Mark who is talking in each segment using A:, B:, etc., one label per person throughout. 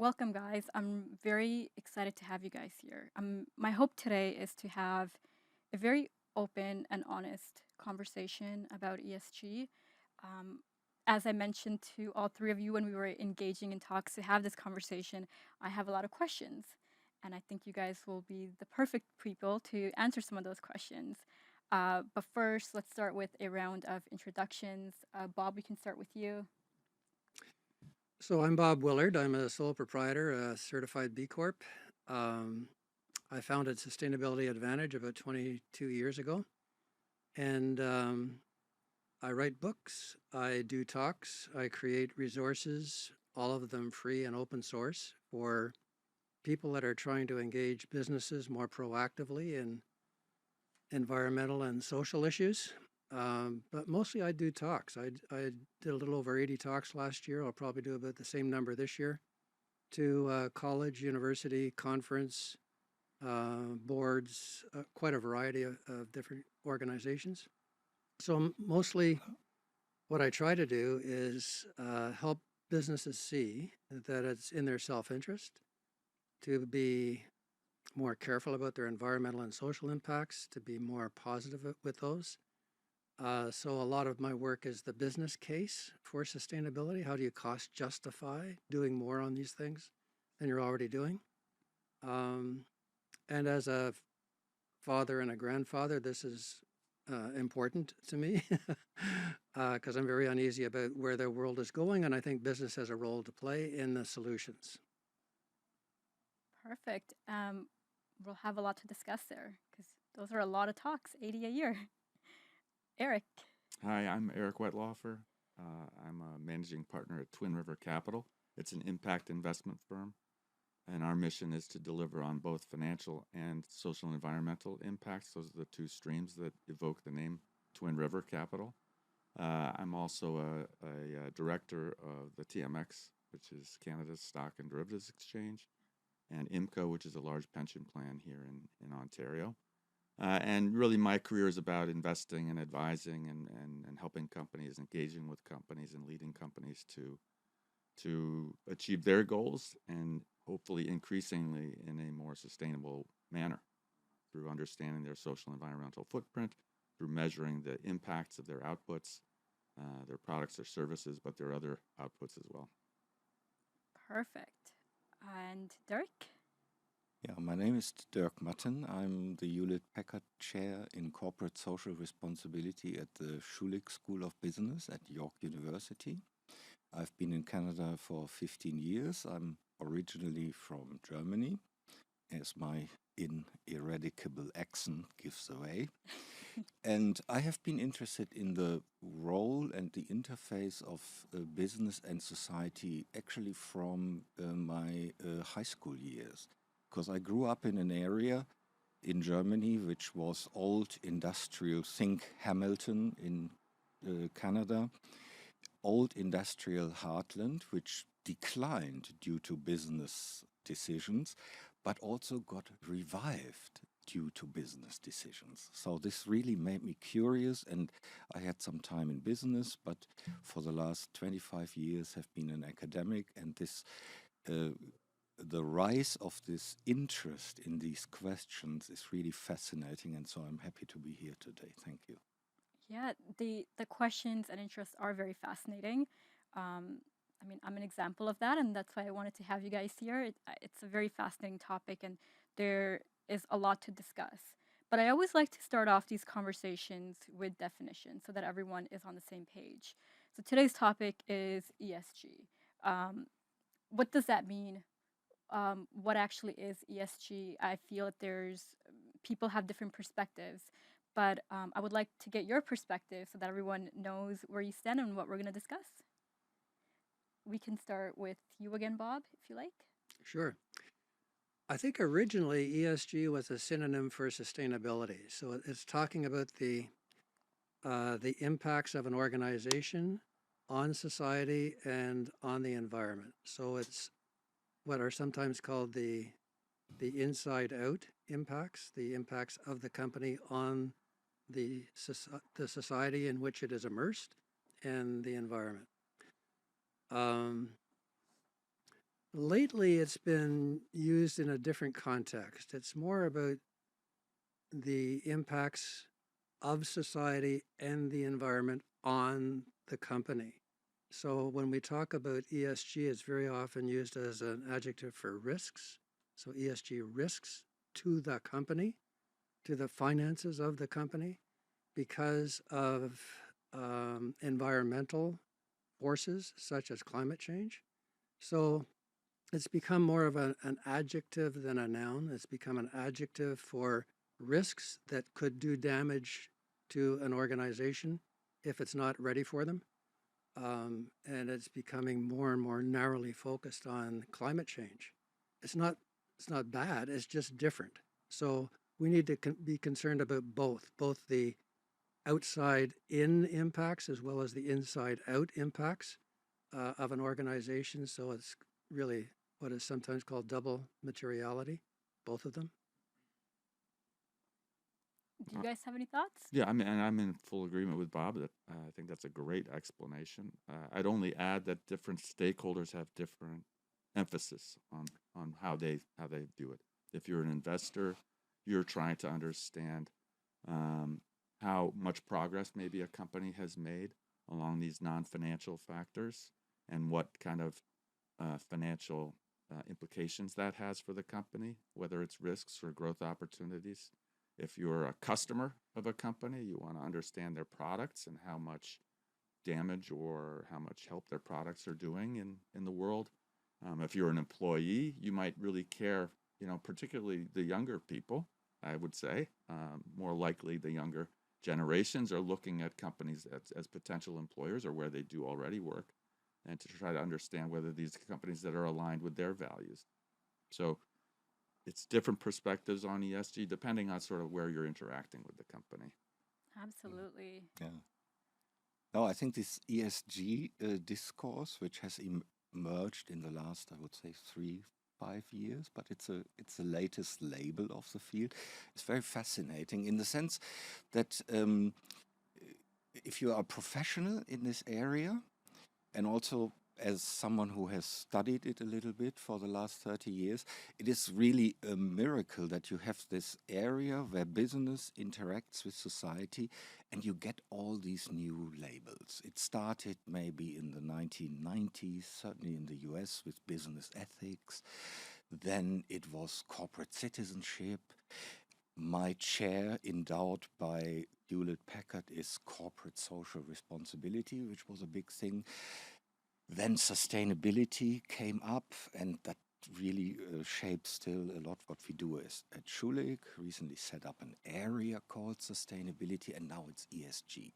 A: Welcome, guys. I'm very excited to have you guys here. My hope today is to have a very open and honest conversation about ESG. Um, as I mentioned to all three of you when we were engaging in talks to have this conversation, I have a lot of questions. And I think you guys will be the perfect people to answer some of those questions. But first, let's start with a round of introductions. Bob, we can start with you.
B: So I'm Bob Willard. I'm a sole proprietor, a certified B Corp. I founded Sustainability Advantage about 22 years ago. And I write books, I do talks, I create resources, all of them free and open source for people that are trying to engage businesses more proactively in environmental and social issues. But mostly I do talks. I did a little over 80 talks last year. I'll probably do about the same number this year to college, university, conference, boards, quite a variety of different organizations. So mostly what I try to do is help businesses see that it's in their self-interest to be more careful about their environmental and social impacts, to be more positive with those. So a lot of my work is the business case for sustainability. How do you cost justify doing more on these things than you're already doing? And as a father and a grandfather, this is important to me because I'm very uneasy about where the world is going, and I think business has a role to play in the solutions.
A: Perfect. We'll have a lot to discuss there because those are a lot of talks, 80 a year. Eric.
C: Hi, I'm Eric Wetlaufer. I'm a managing partner at TwinRiver Capital. It's an impact investment firm, and our mission is to deliver on both financial and social and environmental impacts. Those are the two streams that evoke the name TwinRiver Capital. I'm also a director of the TMX, which is Canada's Stock and Derivatives Exchange, and IMCO, which is a large pension plan here in Ontario. And really my career is about investing and advising and helping companies, engaging with companies and leading companies to achieve their goals and hopefully increasingly in a more sustainable manner through understanding their social and environmental footprint, through measuring the impacts of their outputs, their products, their services, but their other outputs as well.
A: Perfect. And Dirk?
D: Yeah, my name is Dirk Matten. I'm the Hewlett-Packard Chair in Corporate Social Responsibility at the Schulich School of Business at York University. I've been in Canada for 15 years. I'm originally from Germany, as my ineradicable accent gives away. And I have been interested in the role and the interface of business and society actually from my high school years. Because I grew up in an area in Germany which was old industrial, think Hamilton in Canada, old industrial heartland, which declined due to business decisions, but also got revived due to business decisions. So this really made me curious, and I had some time in business, but for the last 25 years have been an academic, and this the rise of this interest in these questions is really fascinating, and so I'm happy to be here today. Thank you.
A: Yeah, the questions and interests are very fascinating. I mean, I'm an example of that, and that's why I wanted to have you guys here. It's a very fascinating topic, and there is a lot to discuss. But I always like to start off these conversations with definitions so that everyone is on the same page. So today's topic is ESG. What does that mean? What actually is ESG? I feel that people have different perspectives, but I would like to get your perspective so that everyone knows where you stand and what we're going to discuss. We can start with you again, Bob, if you like.
B: Sure. I think originally ESG was a synonym for sustainability. So it's talking about the impacts of an organization on society and on the environment. So it's what are sometimes called the inside out impacts, the impacts of the company on the society in which it is immersed and the environment. Lately, it's been used in a different context. It's more about the impacts of society and the environment on the company. So when we talk about ESG, it's very often used as an adjective for risks. So ESG risks to the company, to the finances of the company, because of environmental forces such as climate change. So it's become more of an adjective than a noun. It's become an adjective for risks that could do damage to an organization if it's not ready for them. And it's becoming more and more narrowly focused on climate change. It's not bad. It's just different. So we need to be concerned about both the outside in impacts as well as the inside out impacts of an organization. So it's really what is sometimes called double materiality, both of them.
A: Do you guys have any thoughts?
C: Yeah, and I'm in full agreement with Bob. That I think that's a great explanation. I'd only add that different stakeholders have different emphasis on how they do it. If you're an investor, you're trying to understand how much progress maybe a company has made along these non-financial factors, and what kind of financial implications that has for the company, whether it's risks or growth opportunities. If you're a customer of a company, you want to understand their products and how much damage or how much help their products are doing in the world. If you're an employee, you might really care, particularly the younger people, I would say. More likely the younger generations are looking at companies as potential employers, or where they do already work, and to try to understand whether these companies that are aligned with their values. So it's different perspectives on ESG depending on sort of where you're interacting with the company.
A: Absolutely.
D: Yeah. No, I think this ESG discourse, which has emerged in the last, I would say, 3-5 years, but it's the latest label of the field. It's very fascinating in the sense that if you are a professional in this area, and also as someone who has studied it a little bit for the last 30 years, it is really a miracle that you have this area where business interacts with society and you get all these new labels. It started maybe in the 1990s, certainly in the US, with business ethics. Then it was corporate citizenship. My chair, endowed by Hewlett-Packard, is corporate social responsibility, which was a big thing. Then sustainability came up, and that really shapes still a lot what we do at Schulich. Recently set up an area called sustainability, and now it's ESG.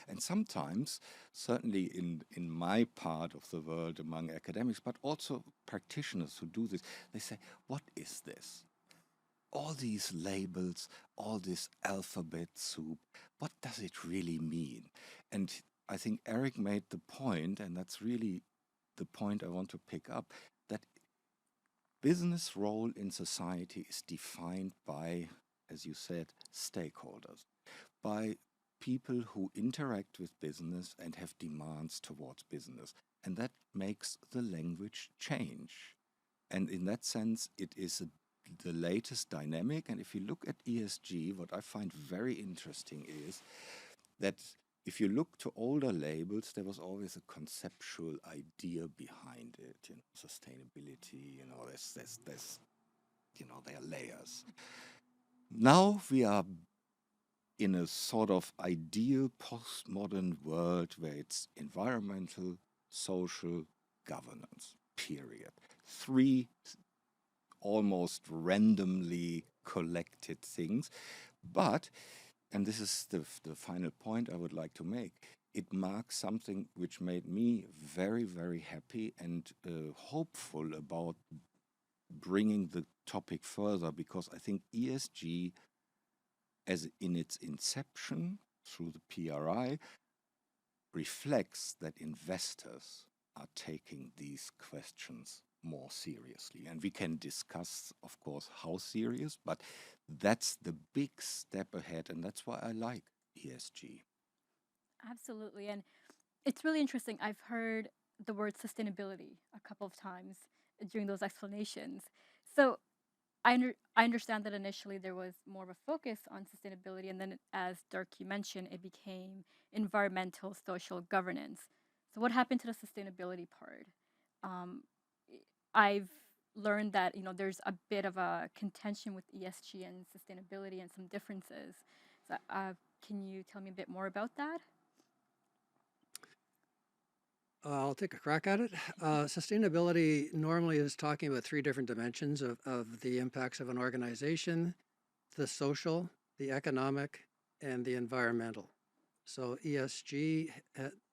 D: And sometimes, certainly in my part of the world among academics, but also practitioners who do this, they say, what is this? All these labels, all this alphabet soup, what does it really mean? And I think Eric made the point, and that's really the point I want to pick up, that business role in society is defined by, as you said, stakeholders, by people who interact with business and have demands towards business. And that makes the language change. And in that sense, it is the latest dynamic. And if you look at ESG, what I find very interesting is that if you look to older labels, there was always a conceptual idea behind it. Sustainability, there's there are layers. Now we are in a sort of ideal postmodern world where it's environmental, social, governance, period. 3 almost randomly collected things. But, and this is the final point I would like to make, it marks something which made me very, very happy and hopeful about bringing the topic further, because I think ESG, as in its inception through the PRI, reflects that investors are taking these questions more seriously. And we can discuss, of course, how serious, but that's the big step ahead. And that's why I like ESG.
A: Absolutely. And it's really interesting. I've heard the word sustainability a couple of times during those explanations. So I understand that initially there was more of a focus on sustainability, and then as Dirk you mentioned, it became environmental, social, governance. So what happened to the sustainability part? Um, I've learned that there's a bit of a contention with ESG and sustainability and some differences. So can you tell me a bit more about that?
B: I'll take a crack at it. Sustainability normally is talking about three different dimensions of the impacts of an organization: the social, the economic, and the environmental. So ESG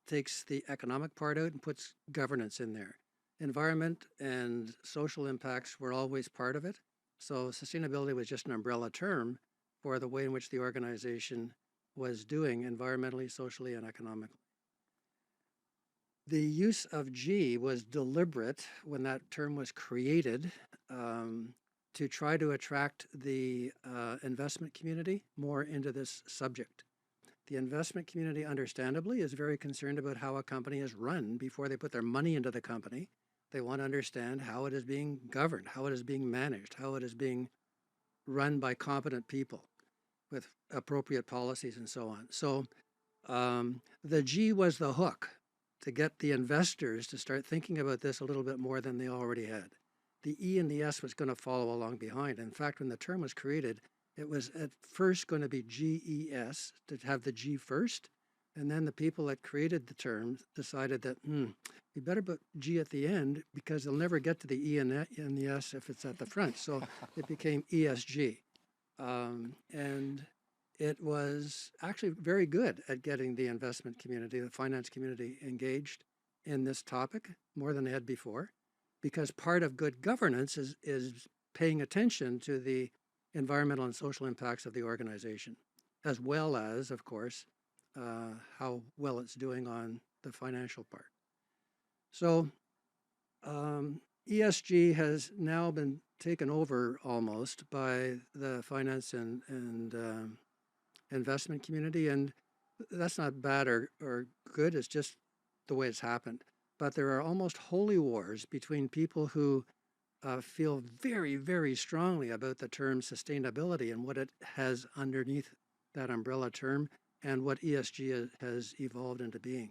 B: takes the economic part out and puts governance in there. Environment and social impacts were always part of it. So sustainability was just an umbrella term for the way in which the organization was doing environmentally, socially, and economically. The use of G was deliberate when that term was created to try to attract the investment community more into this subject. The investment community, understandably, is very concerned about how a company is run before they put their money into the company. They want to understand how it is being governed, how it is being managed, how it is being run by competent people with appropriate policies and so on. So the G was the hook to get the investors to start thinking about this a little bit more than they already had. The E and the S was going to follow along behind. In fact, when the term was created, it was at first going to be GES, to have the G first. And then the people that created the term decided that, we better put G at the end because they'll never get to the E and the S if it's at the front. So it became ESG. And it was actually very good at getting the investment community, the finance community engaged in this topic more than they had before, because part of good governance is paying attention to the environmental and social impacts of the organization, as well as, of course, how well it's doing on the financial part. So ESG has now been taken over almost by the finance and investment community, and that's not bad or good, it's just the way it's happened. But there are almost holy wars between people who feel very, very strongly about the term sustainability and what it has underneath that umbrella term and what ESG has evolved into being.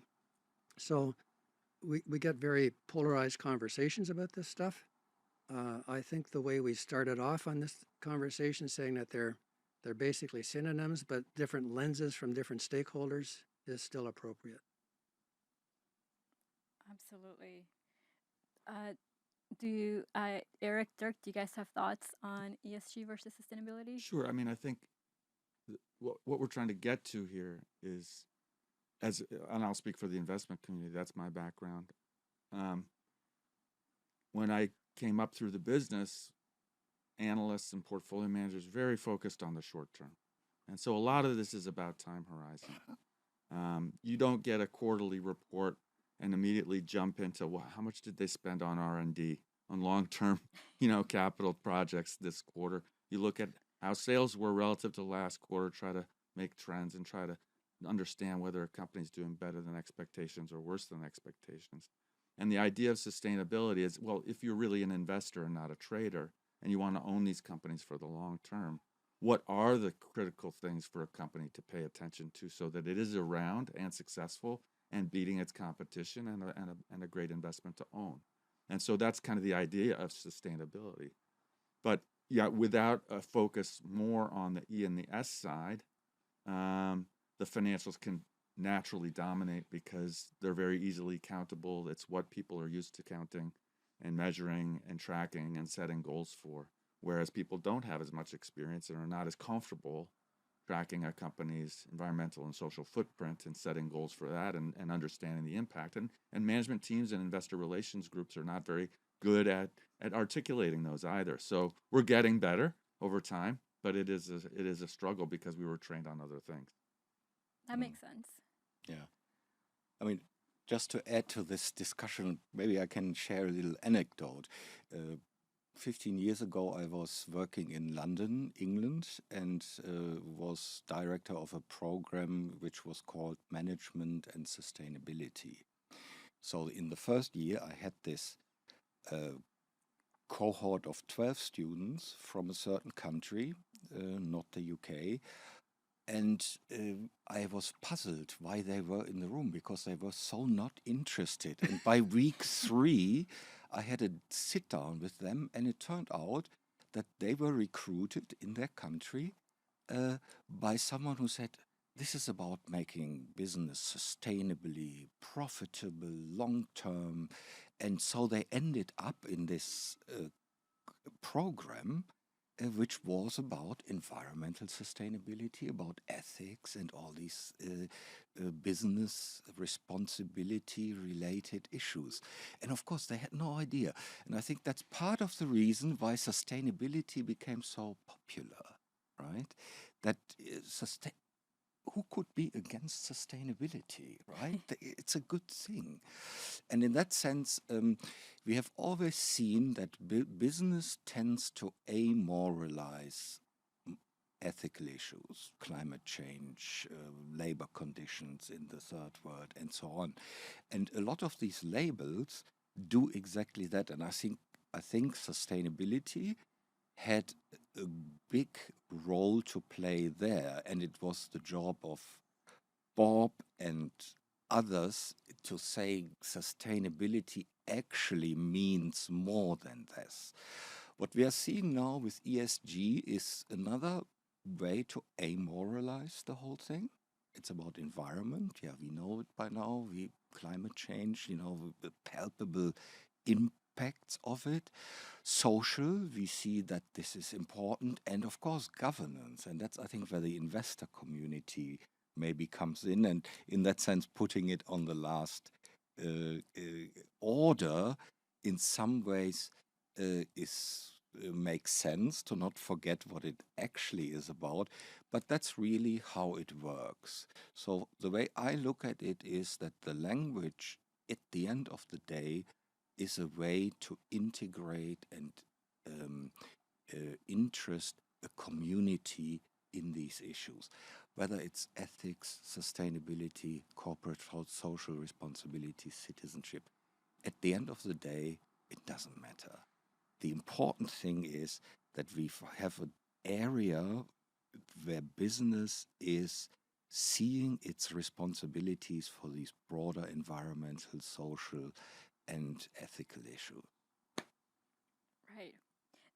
B: So we get very polarized conversations about this stuff. I think the way we started off on this conversation, saying that they're basically synonyms, but different lenses from different stakeholders, is still appropriate.
A: Absolutely. Eric, Dirk, do you guys have thoughts on ESG versus sustainability?
C: Sure. I mean, I think what we're trying to get to here is, and I'll speak for the investment community, that's my background. When I came up through the business, analysts and portfolio managers very focused on the short term. And so a lot of this is about time horizon. You don't get a quarterly report and immediately jump into, well, how much did they spend on R&D, on long-term, capital projects this quarter. You look at how sales were relative to last quarter, try to make trends and try to understand whether a company's doing better than expectations or worse than expectations. And the idea of sustainability is, well, if you're really an investor and not a trader, and you want to own these companies for the long term, what are the critical things for a company to pay attention to so that it is around and successful and beating its competition and a great investment to own? And so that's kind of the idea of sustainability. But yeah, without a focus more on the E and the S side, the financials can naturally dominate because they're very easily countable. It's what people are used to counting and measuring and tracking and setting goals for, whereas people don't have as much experience and are not as comfortable tracking a company's environmental and social footprint and setting goals for that and understanding the impact. And management teams and investor relations groups are not very good at articulating those either. So we're getting better over time, but it is a struggle because we were trained on other things.
A: That makes sense.
D: Yeah. I mean, just to add to this discussion, maybe I can share a little anecdote. 15 years ago, I was working in London, England, and was director of a program which was called Management and Sustainability. So in the first year, I had this cohort of 12 students from a certain country, not the UK. And I was puzzled why they were in the room, because they were so not interested. And by week 3, I had a sit down with them, and it turned out that they were recruited in their country by someone who said, this is about making business sustainably, profitable, long term. And so they ended up in this program which was about environmental sustainability, about ethics, and all these business responsibility related issues. And of course, they had no idea. And I think that's part of the reason why sustainability became so popular, right? That who could be against sustainability, right? It's a good thing. And in that sense, we have always seen that business tends to amoralize ethical issues, climate change, labor conditions in the third world, and so on. And a lot of these labels do exactly that. And I think sustainability had a big role to play there, and it was the job of Bob and others to say sustainability actually means more than this. What we are seeing now with ESG is another way to amoralize the whole thing. It's about environment. Yeah, we know it by now. Climate change, the palpable impacts of it. Social, we see that this is important. And of course, governance. And that's, I think, where the investor community maybe comes in. And in that sense, putting it on the last order in some ways makes sense, to not forget what it actually is about. But that's really how it works. So the way I look at it is that the language, at the end of the day, is a way to integrate and interest a community in these issues, whether it's ethics, sustainability, corporate social responsibility, citizenship. At the end of the day, it doesn't matter. The important thing is that we have an area where business is seeing its responsibilities for these broader environmental, social, and ethical issues.
A: Right.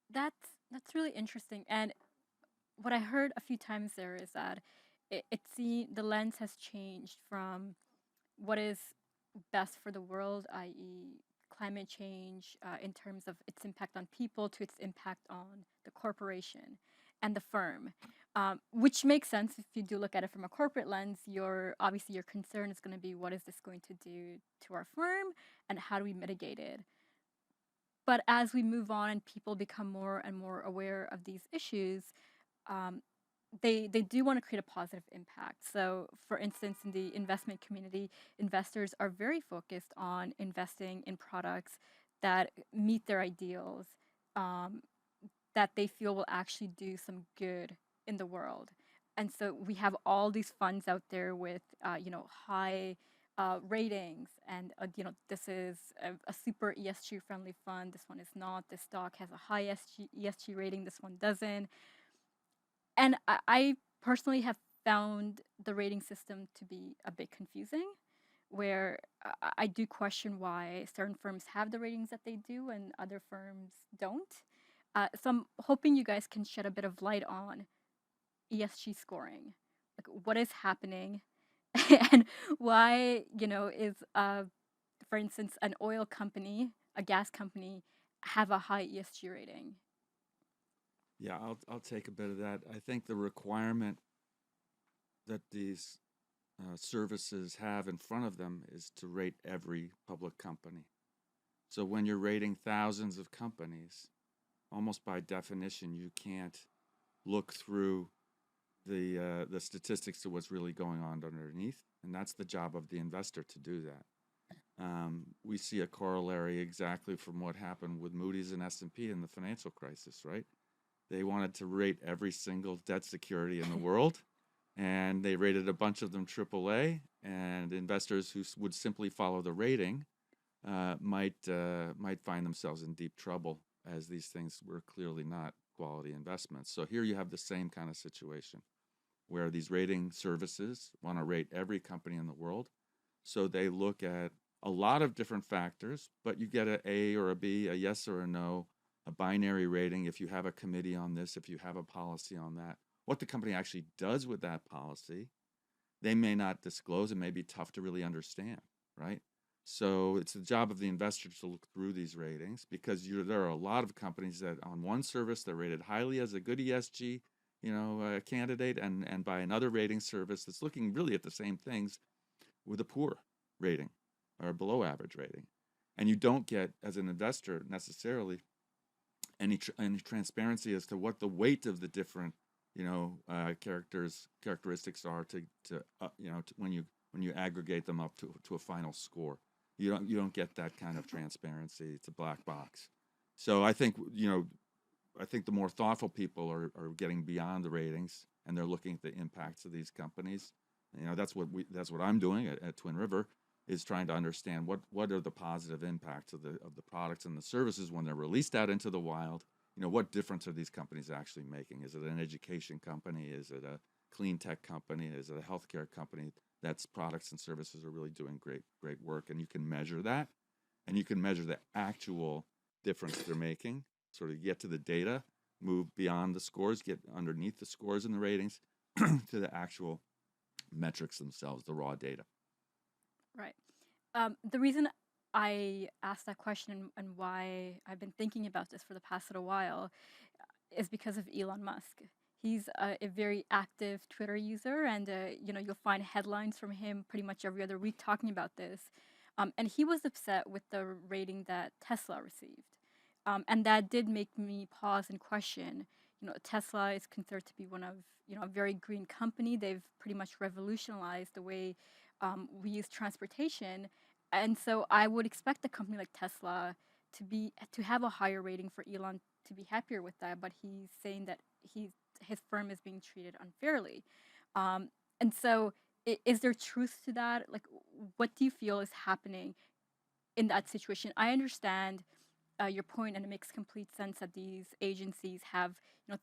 A: That's really interesting. And what I heard a few times there is that the lens has changed from what is best for the world, i.e., climate change, in terms of its impact on people, to its impact on the corporation and the firm, which makes sense if you do look at it from a corporate lens. Your concern is going to be, what is this going to do to our firm, and how do we mitigate it? But as we move on and people become more and more aware of these issues, they do want to create a positive impact. So, for instance, in the investment community, investors are very focused on investing in products that meet their ideals, that they feel will actually do some good in the world. And so we have all these funds out there with, high ratings, and this is a super ESG friendly fund. This one is not. This stock has a high ESG rating. This one doesn't. And I personally have found the rating system to be a bit confusing, where I do question why certain firms have the ratings that they do and other firms don't. So I'm hoping you guys can shed a bit of light on ESG scoring, like what is happening, and why is for instance, an oil company, a gas company, have a high ESG rating.
C: Yeah, I'll take a bit of that. I think the requirement that these services have in front of them is to rate every public company. So when you're rating thousands of companies, almost by definition, you can't look through the statistics to what's really going on underneath, and that's the job of the investor to do that. We see a corollary exactly from what happened with Moody's and S&P in the financial crisis, right? They wanted to rate every single debt security in the world, and they rated a bunch of them AAA, and investors who would simply follow the rating might find themselves in deep trouble. as these things were clearly not quality investments. So here you have the same kind of situation where these rating services want to rate every company in the world. So they look at a lot of different factors, but you get an A or a B, a yes or a no, a binary rating if you have a committee on this, if you have a policy on that. What the company actually does with that policy, they may not disclose. It may be tough to really understand, right? So it's the job of the investor to look through these ratings, because there are a lot of companies that on one service they're rated highly as a good ESG candidate, and by another rating service that's looking really at the same things with a poor rating or a below average rating. And you don't get, as an investor, necessarily any transparency as to what the weight of the different characteristics are when you aggregate them up to a final score. You don't get that kind of transparency. It's a black box. So I think the more thoughtful people are getting beyond the ratings, and they're looking at the impacts of these companies. That's what I'm doing at TwinRiver, is trying to understand what are the positive impacts of the products and the services when they're released out into the wild. What difference are these companies actually making? Is it an education company? Is it a clean tech company? Is it a healthcare company that's products and services are really doing great work? And you can measure that, and you can measure the actual difference they're making. Sort of get to the data, move beyond the scores, get underneath the scores and the ratings to the actual metrics themselves, the raw data.
A: Right. The reason I asked that question and why I've been thinking about this for the past little while is because of Elon Musk. He's a very active Twitter user, and you'll find headlines from him pretty much every other week talking about this. And he was upset with the rating that Tesla received, and that did make me pause and question. Tesla is considered to be one of a very green company. They've pretty much revolutionized the way we use transportation. And so I would expect a company like Tesla to have a higher rating, for Elon to be happier with that. But he's saying that his firm is being treated unfairly. And so is there truth to that? Like, what do you feel is happening in that situation? I understand your point, and it makes complete sense that these agencies have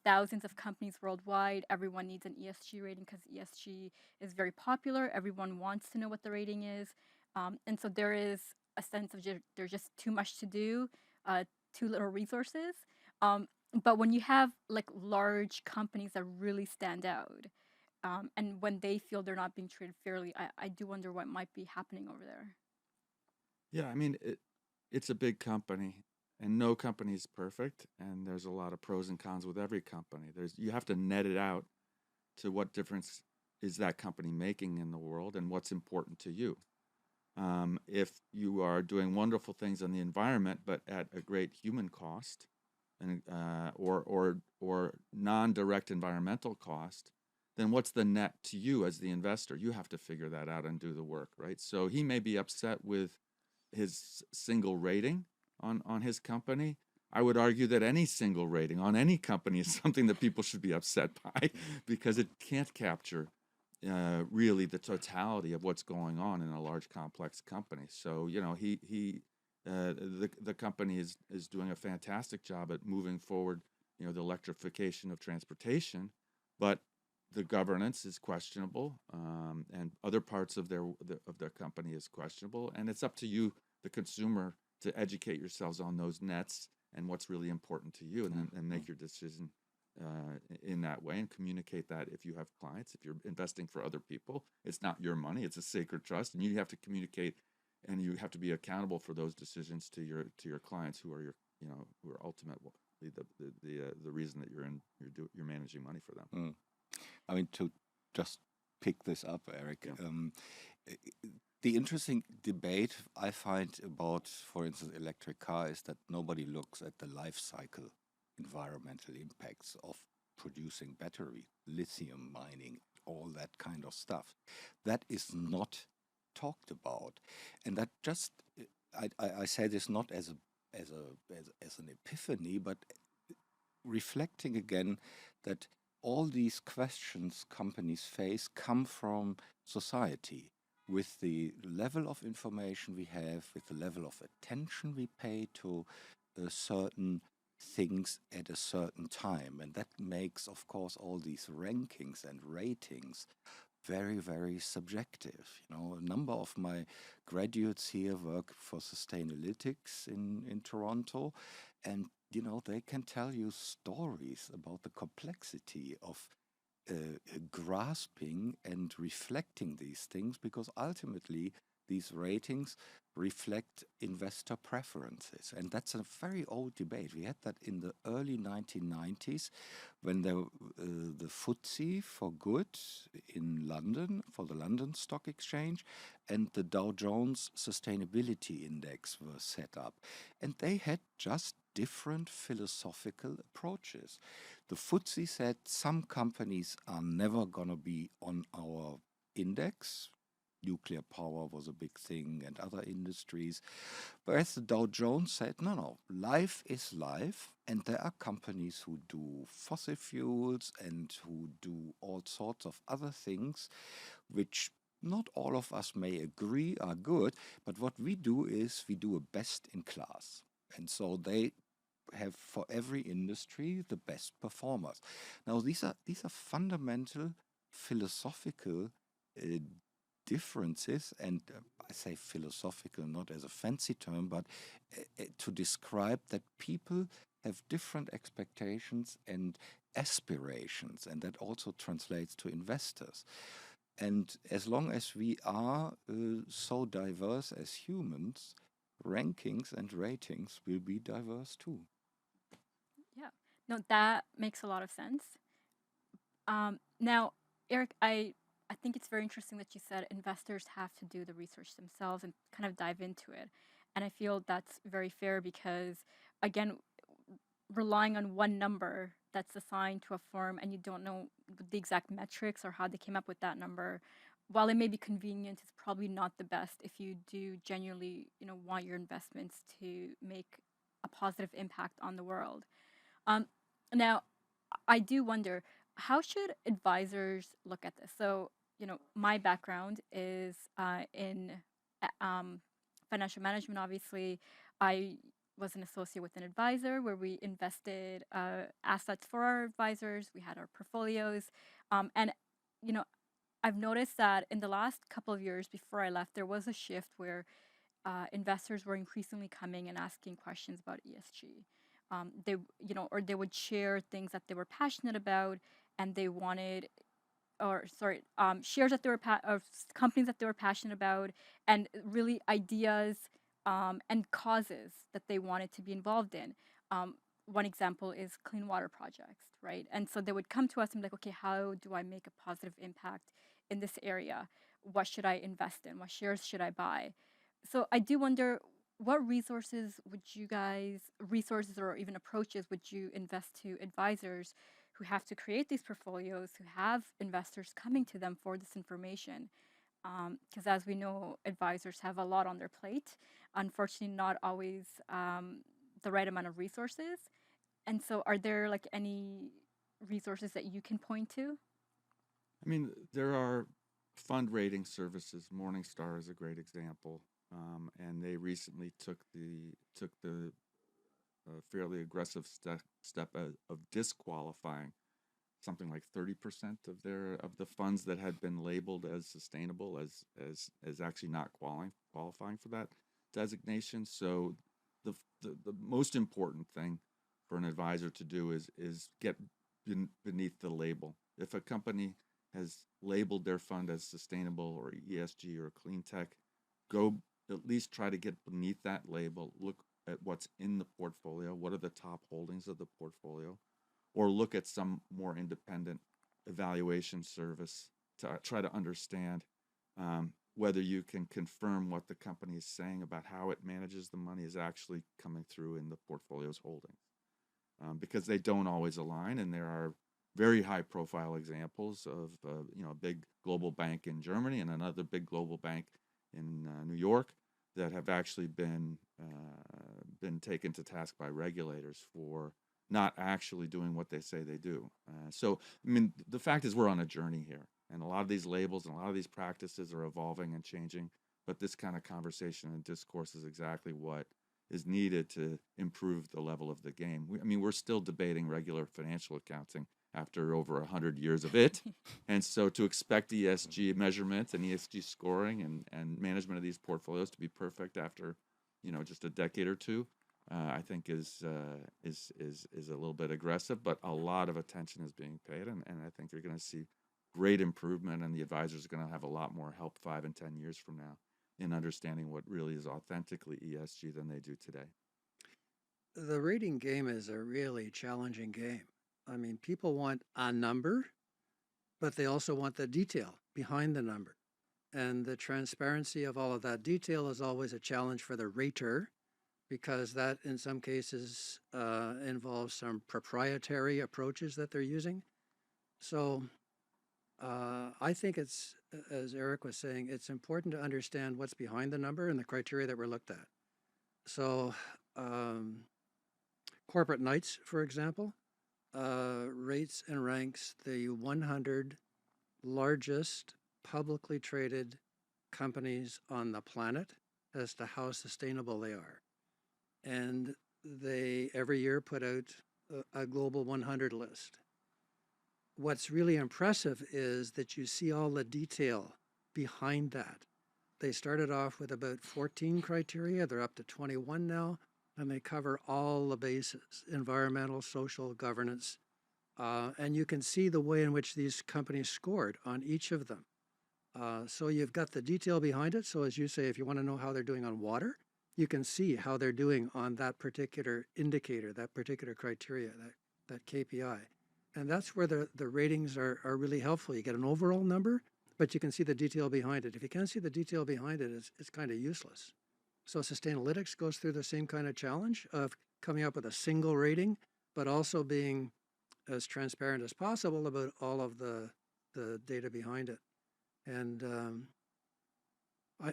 A: thousands of companies worldwide. Everyone needs an ESG rating because ESG is very popular. Everyone wants to know what the rating is. And so there is a sense of there's just too much to do, too little resources. But when you have like large companies that really stand out, and when they feel they're not being treated fairly, I do wonder what might be happening over there.
C: Yeah, I mean, it's a big company, and no company is perfect, and there's a lot of pros and cons with every company. You have to net it out to what difference is that company making in the world and what's important to you. If you are doing wonderful things on the environment, but at a great human cost, and or non-direct environmental cost, then what's the net to you as the investor? You have to figure that out and do the work, right? So he may be upset with his single rating on his company. I would argue that any single rating on any company is something that people should be upset by, because it can't capture really the totality of what's going on in a large, complex company. So the company is doing a fantastic job at moving forward, the electrification of transportation, but the governance is questionable, and other parts of their company is questionable, and it's up to you, the consumer, to educate yourselves on those nets and what's really important to you, and make your decision in that way, and communicate that if you have clients. If you're investing for other people, it's not your money; it's a sacred trust, and you have to communicate, and you have to be accountable for those decisions to your clients, who are who are ultimately the reason that you're managing money for them.
D: I mean, to just pick this up, Eric, the interesting debate I find about, for instance, electric car is that nobody looks at the life cycle environmental impacts of producing battery, lithium mining, all that kind of stuff. That is not talked about, and that just I say this not as an epiphany, but reflecting again that all these questions companies face come from society, with the level of information we have, with the level of attention we pay to certain things at a certain time. And that makes, of course, all these rankings and ratings very, very subjective. You know, a number of my graduates here work for Sustainalytics in Toronto, and you know, they can tell you stories about the complexity of grasping and reflecting these things, because ultimately these ratings reflect investor preferences. And that's a very old debate. We had that in the early 1990s when the FTSE for good in London, for the London Stock Exchange, and the Dow Jones Sustainability Index were set up. And they had just different philosophical approaches. The FTSE said some companies are never going to be on our index. Nuclear power was a big thing and other industries. Whereas the Dow Jones said, no, life is life. And there are companies who do fossil fuels and who do all sorts of other things, which not all of us may agree are good. But what we do is we do a best in class. And so they have for every industry the best performers. Now these are fundamental philosophical differences, and I say philosophical not as a fancy term, but to describe that people have different expectations and aspirations, and that also translates to investors. And as long as we are so diverse as humans, rankings and ratings will be diverse too.
A: Yeah, no, that makes a lot of sense. Now, Eric, I think it's very interesting that you said investors have to do the research themselves and kind of dive into it. And I feel that's very fair because, again, relying on one number that's assigned to a firm and you don't know the exact metrics or how they came up with that number, while it may be convenient, it's probably not the best if you do genuinely, want your investments to make a positive impact on the world. Now, I do wonder, how should advisors look at this? So, my background is in financial management. Obviously, I was an associate with an advisor where we invested assets for our advisors. We had our portfolios, and you know, I've noticed that in the last couple of years before I left, there was a shift where investors were increasingly coming and asking questions about ESG. Or they would share things that they were passionate about, and they wanted, or sorry, shares that they were of companies that they were passionate about, and really ideas and causes that they wanted to be involved in. One example is clean water projects, right? And so they would come to us and be like, okay, how do I make a positive impact in this area? What should I invest in? What shares should I buy? So I do wonder, what resources or even approaches would you invest to advisors who have to create these portfolios, who have investors coming to them for this information? Because as we know, advisors have a lot on their plate. Unfortunately, not always the right amount of resources. And so are there like any resources that you can point to?
C: I mean, there are fund rating services. Morningstar is a great example, and they recently took the fairly aggressive step of disqualifying something like 30% of the funds that had been labeled as sustainable as actually not qualifying for that designation. So the most important thing for an advisor to do is get beneath the label. If a company has labeled their fund as sustainable or ESG or clean tech, go at least try to get beneath that label, look at what's in the portfolio, what are the top holdings of the portfolio, or look at some more independent evaluation service to try to understand whether you can confirm what the company is saying about how it manages the money is actually coming through in the portfolio's holdings. Because they don't always align, and there are very high-profile examples of a big global bank in Germany and another big global bank in New York that have actually been taken to task by regulators for not actually doing what they say they do. So, I mean, the fact is we're on a journey here, and a lot of these labels and a lot of these practices are evolving and changing, but this kind of conversation and discourse is exactly what is needed to improve the level of the game. I mean, we're still debating regular financial accounting after over 100 years of it. And so to expect ESG measurement and ESG scoring and management of these portfolios to be perfect after, just a decade or two, I think is a little bit aggressive, but a lot of attention is being paid. And I think you're going to see great improvement, and the advisors are going to have a lot more help 5 and 10 years from now in understanding what really is authentically ESG than they do today.
B: The rating game is a really challenging game. I mean, people want a number, but they also want the detail behind the number. And the transparency of all of that detail is always a challenge for the rater, because that in some cases involves some proprietary approaches that they're using. So I think it's, as Eric was saying, it's important to understand what's behind the number and the criteria that were looked at. So Corporate Knights, for example, rates and ranks the 100 largest publicly traded companies on the planet as to how sustainable they are. And they every year put out a global 100 list. What's really impressive is that you see all the detail behind that. They started off with about 14 criteria. They're up to 21 now, and they cover all the bases: environmental, social, governance. And you can see the way in which these companies scored on each of them. So you've got the detail behind it. So as you say, if you want to know how they're doing on water, you can see how they're doing on that particular indicator, that particular criteria, that KPI. And that's where the ratings are really helpful. You get an overall number, but you can see the detail behind it. If you can't see the detail behind it, it's kind of useless. So Sustainalytics goes through the same kind of challenge of coming up with a single rating, but also being as transparent as possible about all of the data behind it. And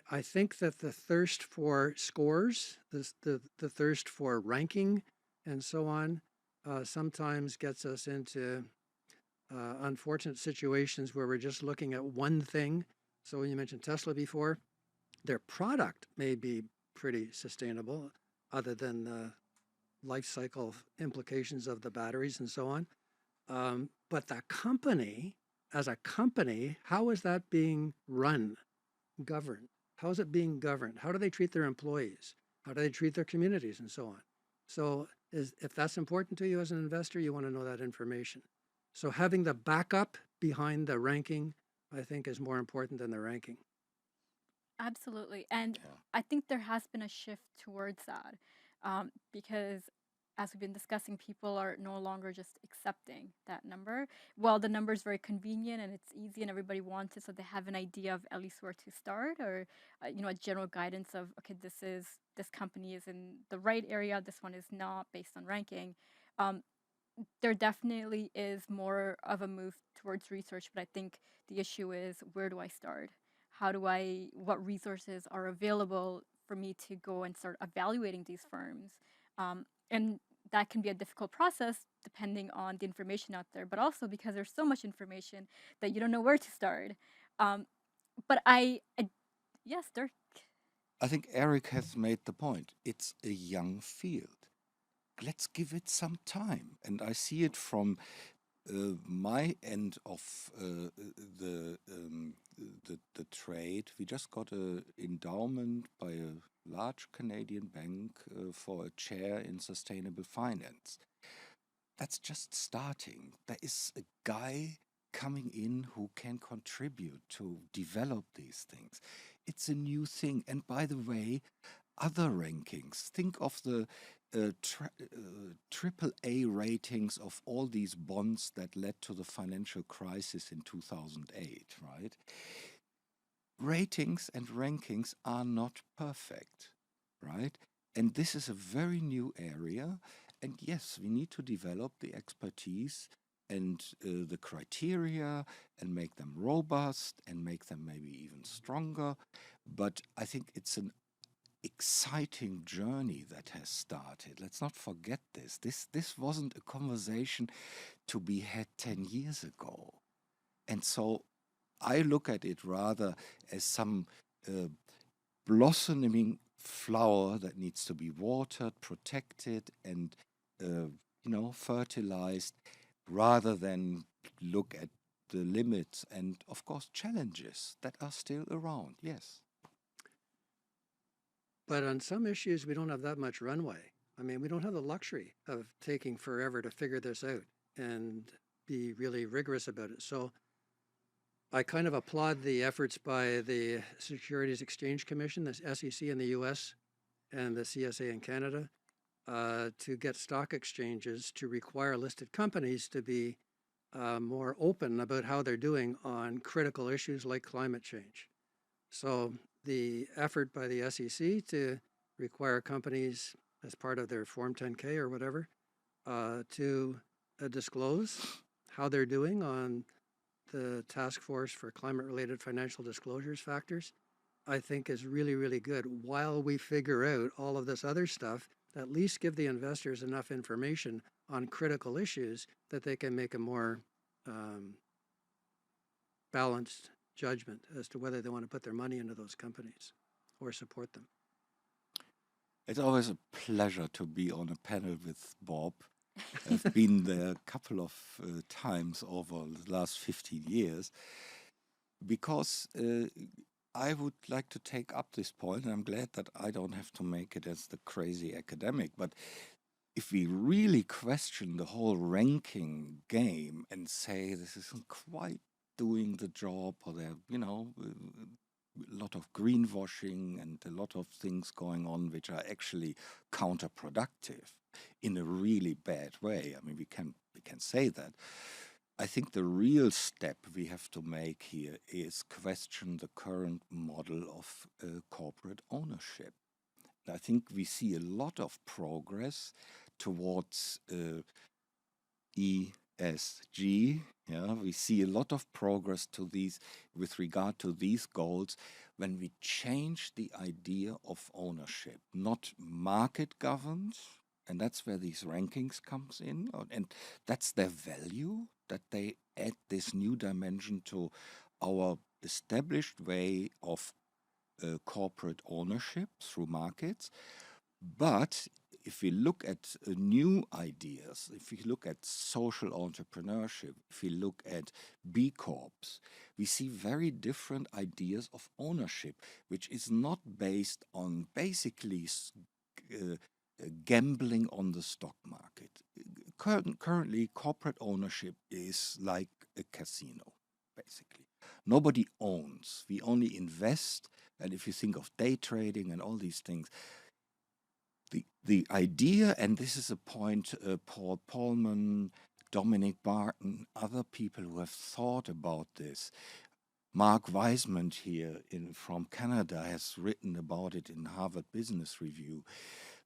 B: I think that the thirst for scores, the thirst for ranking and so on, sometimes gets us into unfortunate situations where we're just looking at one thing. So when you mentioned Tesla before, their product may be pretty sustainable other than the life cycle implications of the batteries and so on. But the company, as a company, how is that being run, governed? How is it being governed? How do they treat their employees? How do they treat their communities and so on? So if that's important to you as an investor, you want to know that information. So having the backup behind the ranking, I think, is more important than the ranking.
A: Absolutely. And I think there has been a shift towards that because as we've been discussing, people are no longer just accepting that number. Well, the number is very convenient and it's easy and everybody wants it, so they have an idea of at least where to start, or a general guidance of, okay, this company is in the right area, this one is not, based on ranking. There definitely is more of a move towards research, but I think the issue is, where do I start? What resources are available for me to go and start evaluating these firms? And that can be a difficult process depending on the information out there, but also because there's so much information that you don't know where to start. But yes, Dirk.
D: I think Eric has made the point. It's a young field. Let's give it some time. And I see it from my end of the trade. We just got an endowment by a large Canadian bank for a chair in sustainable finance. That's just starting. There is a guy coming in who can contribute to develop these things. It's a new thing. And by the way, other rankings, think of the AAA ratings of all these bonds that led to the financial crisis in 2008, right? Ratings and rankings are not perfect, right? And this is a very new area. And yes, we need to develop the expertise and the criteria and make them robust and make them maybe even stronger. But I think it's an exciting journey that has started. Let's not forget this. This wasn't a conversation to be had 10 years ago. And so I look at it rather as some blossoming flower that needs to be watered, protected, and fertilized, rather than look at the limits and, of course, challenges that are still around. Yes.
B: But on some issues, we don't have that much runway. I mean, we don't have the luxury of taking forever to figure this out and be really rigorous about it. So I kind of applaud the efforts by the Securities Exchange Commission, the SEC in the US and the CSA in Canada, to get stock exchanges to require listed companies to be more open about how they're doing on critical issues like climate change. So the effort by the SEC to require companies as part of their Form 10K or whatever to disclose how they're doing on the task force for climate-related financial disclosures factors, I think is really, really good. While we figure out all of this other stuff, at least give the investors enough information on critical issues that they can make a more balanced judgment as to whether they want to put their money into those companies or support them.
D: It's always a pleasure to be on a panel with Bob. I've been there a couple of times over the last 15 years because I would like to take up this point, and I'm glad that I don't have to make it as the crazy academic. But if we really question the whole ranking game and say this isn't quite doing the job, or there, a lot of greenwashing and a lot of things going on which are actually counterproductive in a really bad way. I mean, we can say that. I think the real step we have to make here is question the current model of corporate ownership. I think we see a lot of progress towards ESG. Yeah, we see a lot of progress to these with regard to these goals when we change the idea of ownership, not market governed, and that's where these rankings comes in, and that's their value, that they add this new dimension to our established way of corporate ownership through markets. But if we look at new ideas, if we look at social entrepreneurship, if we look at B Corps, we see very different ideas of ownership, which is not based on basically gambling on the stock market. Currently, corporate ownership is like a casino, basically. Nobody owns. We only invest. And if you think of day trading and all these things, the idea, and this is a point Paul Polman, Dominic Barton, other people who have thought about this, Mark Wiseman here from Canada has written about it in Harvard Business Review,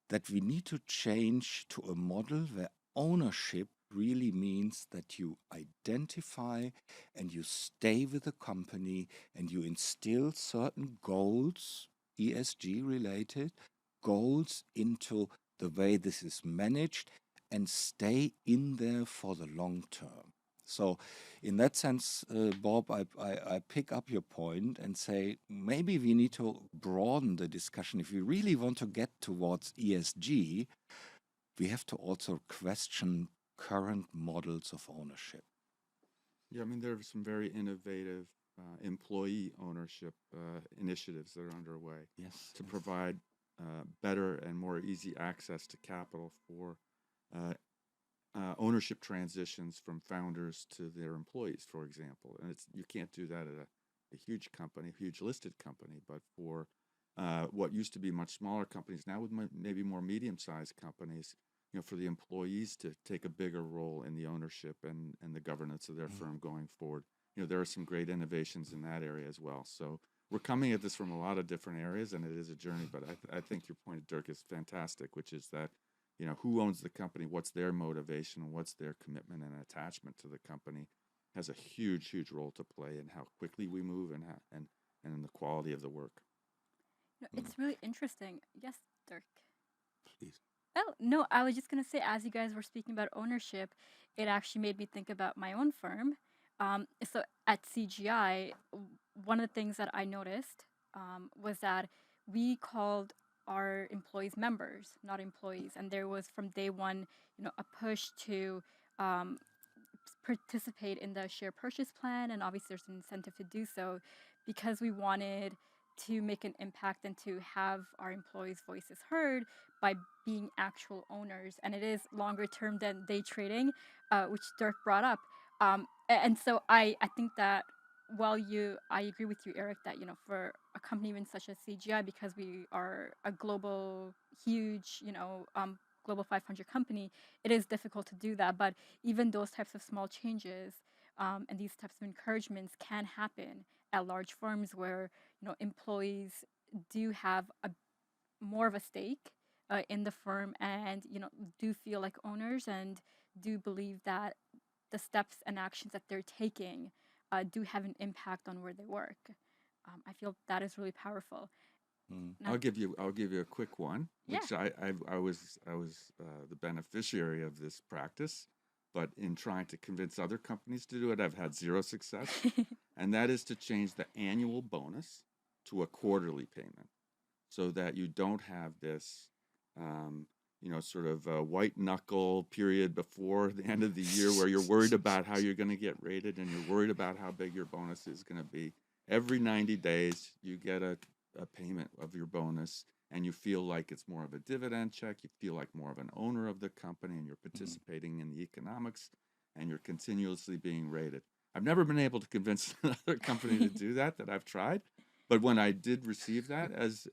D: that we need to change to a model where ownership really means that you identify and you stay with the company and you instill certain goals, ESG related, goals into the way this is managed and stay in there for the long term. So in that sense, Bob, I pick up your point and say maybe we need to broaden the discussion. If we really want to get towards ESG, we have to also question current models of ownership.
C: Yeah, I mean, there are some very innovative employee ownership initiatives that are underway to provide better and more easy access to capital for ownership transitions from founders to their employees, for example. And you can't do that at a huge company, huge listed company, but for what used to be much smaller companies, now with maybe more medium-sized companies, for the employees to take a bigger role in the ownership and the governance of their firm going forward. There are some great innovations in that area as well. So we're coming at this from a lot of different areas, and it is a journey. But I think your point, Dirk, is fantastic, which is that, who owns the company, what's their motivation, and what's their commitment and attachment to the company has a huge, huge role to play in how quickly we move and in the quality of the work.
A: It's really interesting. Yes, Dirk.
D: Please.
A: Oh, no, I was just going to say, as you guys were speaking about ownership, it actually made me think about my own firm. So at CGI, one of the things that I noticed was that we called our employees members, not employees. And there was from day one, a push to um, participate in the share purchase plan, and obviously there's an incentive to do so because we wanted to make an impact and to have our employees' voices heard by being actual owners. And it is longer term than day trading, which Dirk brought up. And so I think that I agree with you, Eric, that for a company even such as CGI, because we are a global, huge, global 500 company, it is difficult to do that. But even those types of small changes and these types of encouragements can happen at large firms where employees do have a more of a stake in the firm, and do feel like owners and do believe that the steps and actions that they're taking do have an impact on where they work. I feel that is really powerful. Now,
C: I'll give you a quick one,
A: yeah.
C: which I was the beneficiary of this practice, but in trying to convince other companies to do it, I've had zero success. And that is to change the annual bonus to a quarterly payment, so that you don't have this, sort of a white knuckle period before the end of the year where you're worried about how you're going to get rated and you're worried about how big your bonus is going to be. Every 90 days, you get a payment of your bonus, and you feel like it's more of a dividend check. You feel like more of an owner of the company, and you're participating in the economics, and you're continuously being rated. I've never been able to convince another company to do that I've tried. But when I did receive that as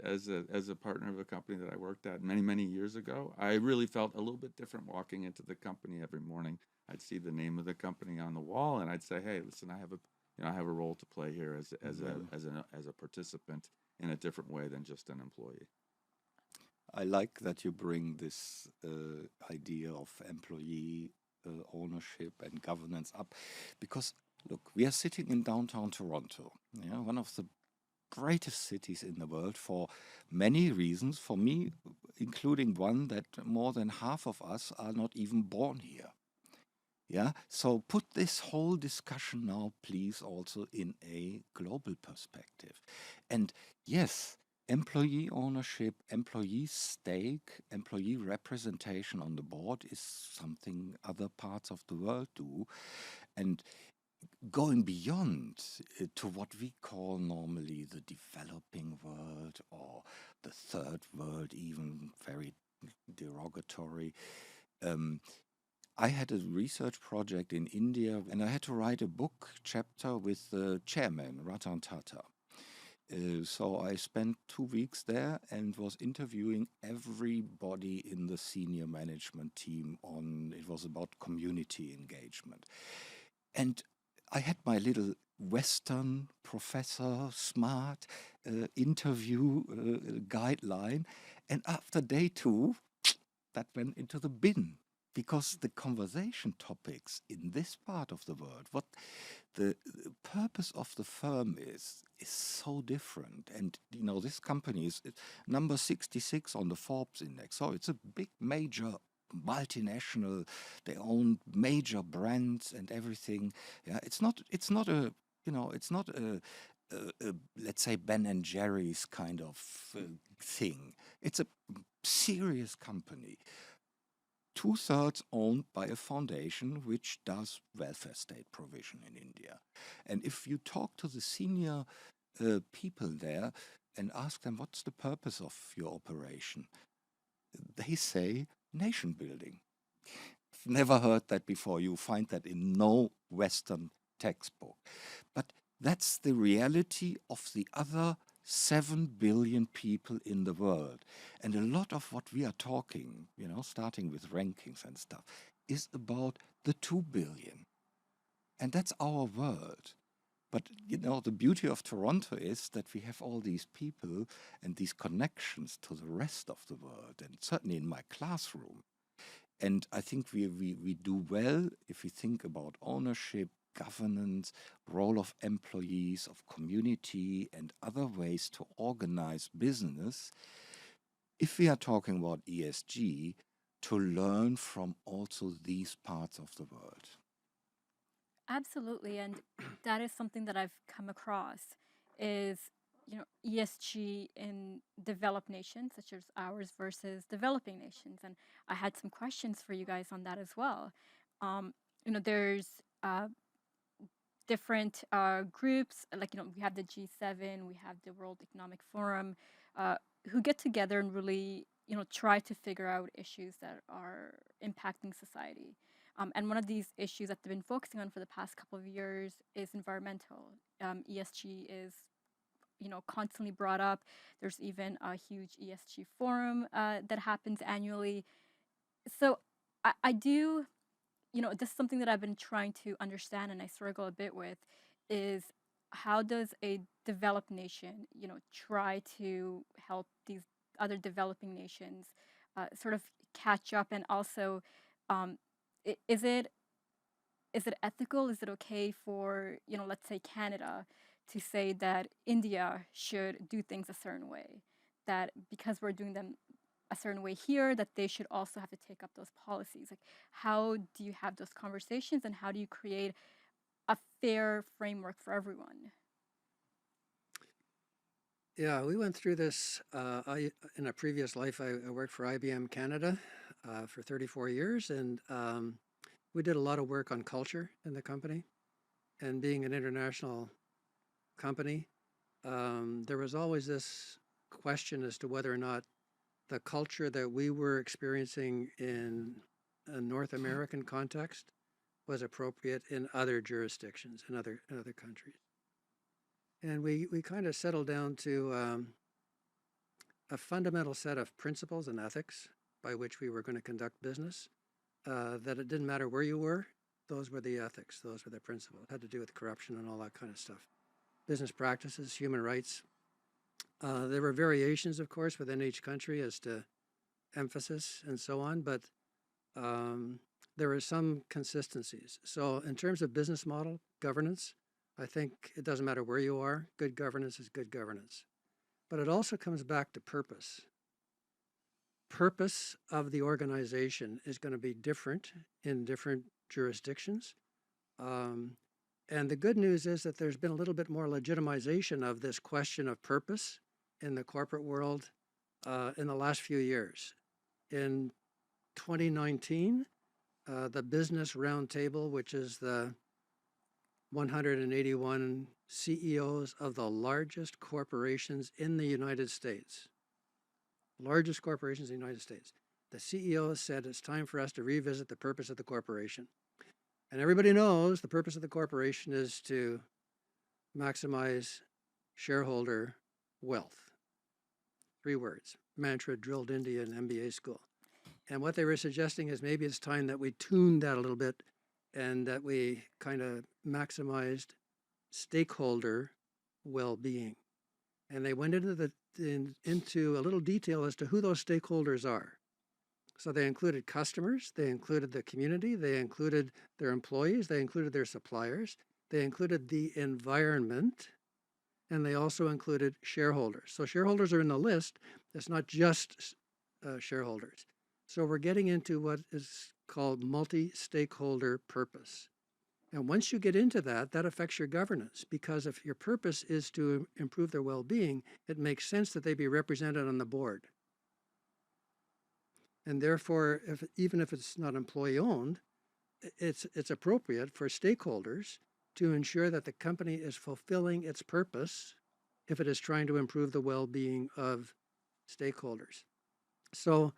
C: a partner of a company that I worked at many years ago, I really felt a little bit different walking into the company every morning. I'd see the name of the company on the wall, and I'd say, "Hey, listen, I have a role to play here as a participant in a different way than just an employee."
D: I like that you bring this idea of employee ownership and governance up, because look, we are sitting in downtown Toronto, one of the greatest cities in the world for many reasons. For me, including one that more than half of us are not even born here. Yeah, so put this whole discussion now, please, also in a global perspective. And yes, employee ownership, employee stake, employee representation on the board is something other parts of the world do. And going beyond to what we call normally the developing world, or the third world, even very derogatory. I had a research project in India, and I had to write a book chapter with the chairman, Ratan Tata. So I spent 2 weeks there and was interviewing everybody in the senior management team it was about community engagement. And I had my little Western professor, smart interview guideline. And after day 2, that went into the bin, because the conversation topics in this part of the world, what the purpose of the firm is so different. And, this company is number 66 on the Forbes index. So it's a big, major multinational. They own major brands and everything. Yeah, it's not a let's say Ben and Jerry's kind of thing. It's a serious company. 2/3 owned by a foundation which does welfare state provision in India. And if you talk to the senior people there and ask them, what's the purpose of your operation? They say nation building. I've never heard that before. You find that in no Western textbook. But that's the reality of the other 7 billion people in the world. And a lot of what we are talking, starting with rankings and stuff, is about the 2 billion. And that's our world. But, the beauty of Toronto is that we have all these people and these connections to the rest of the world, and certainly in my classroom. And I think we do well if we think about ownership, governance, role of employees, of community, and other ways to organize business, if we are talking about ESG, to learn from also these parts of the world.
A: Absolutely. And that is something that I've come across is ESG in developed nations such as ours versus developing nations, and I had some questions for you guys on that as well. There's different groups, like we have the G7, we have the World Economic Forum, who get together and really try to figure out issues that are impacting society. And one of these issues that they've been focusing on for the past couple of years is environmental. ESG is constantly brought up. There's even a huge ESG forum that happens annually. So I do, this is something that I've been trying to understand and I struggle a bit with is how does a developed nation, try to help these other developing nations sort of catch up, and also um, is it ethical? Is it okay for, let's say Canada to say that India should do things a certain way? That because we're doing them a certain way here, that they should also have to take up those policies? Like, how do you have those conversations and how do you create a fair framework for everyone?
B: Yeah, we went through this. In a previous life, I worked for IBM Canada for 34 years, and we did a lot of work on culture in the company. And being an international company, there was always this question as to whether or not the culture that we were experiencing in a North American context was appropriate in other jurisdictions, in other countries. And we kind of settled down to a fundamental set of principles and ethics by which we were going to conduct business, that it didn't matter where you were, those were the ethics, those were the principles. It had to do with corruption and all that kind of stuff. Business practices, human rights. There were variations, of course, within each country as to emphasis and so on, but there were some consistencies. So in terms of business model, governance, I think it doesn't matter where you are, good governance is good governance. But it also comes back to purpose. Purpose of the organization is going to be different in different jurisdictions. And the good news is that there's been a little bit more legitimization of this question of purpose in the corporate world in the last few years. In 2019, the Business Roundtable, which is the 181 CEOs of the largest corporations in the United States, largest corporations in the United States, the CEOs said it's time for us to revisit the purpose of the corporation. And everybody knows the purpose of the corporation is to maximize shareholder wealth. 3 words, mantra drilled into you in MBA school. And what they were suggesting is maybe it's time that we tuned that a little bit and that we kind of maximized stakeholder well-being. And they went into a little detail as to who those stakeholders are. So they included customers, they included the community, they included their employees, they included their suppliers, they included the environment, and they also included shareholders. So shareholders are in the list. It's not just shareholders. So we're getting into what is called multi-stakeholder purpose. And once you get into that, that affects your governance, because if your purpose is to improve their well-being, it makes sense that they be represented on the board. And therefore, even if it's not employee-owned, it's appropriate for stakeholders to ensure that the company is fulfilling its purpose if it is trying to improve the well-being of stakeholders. So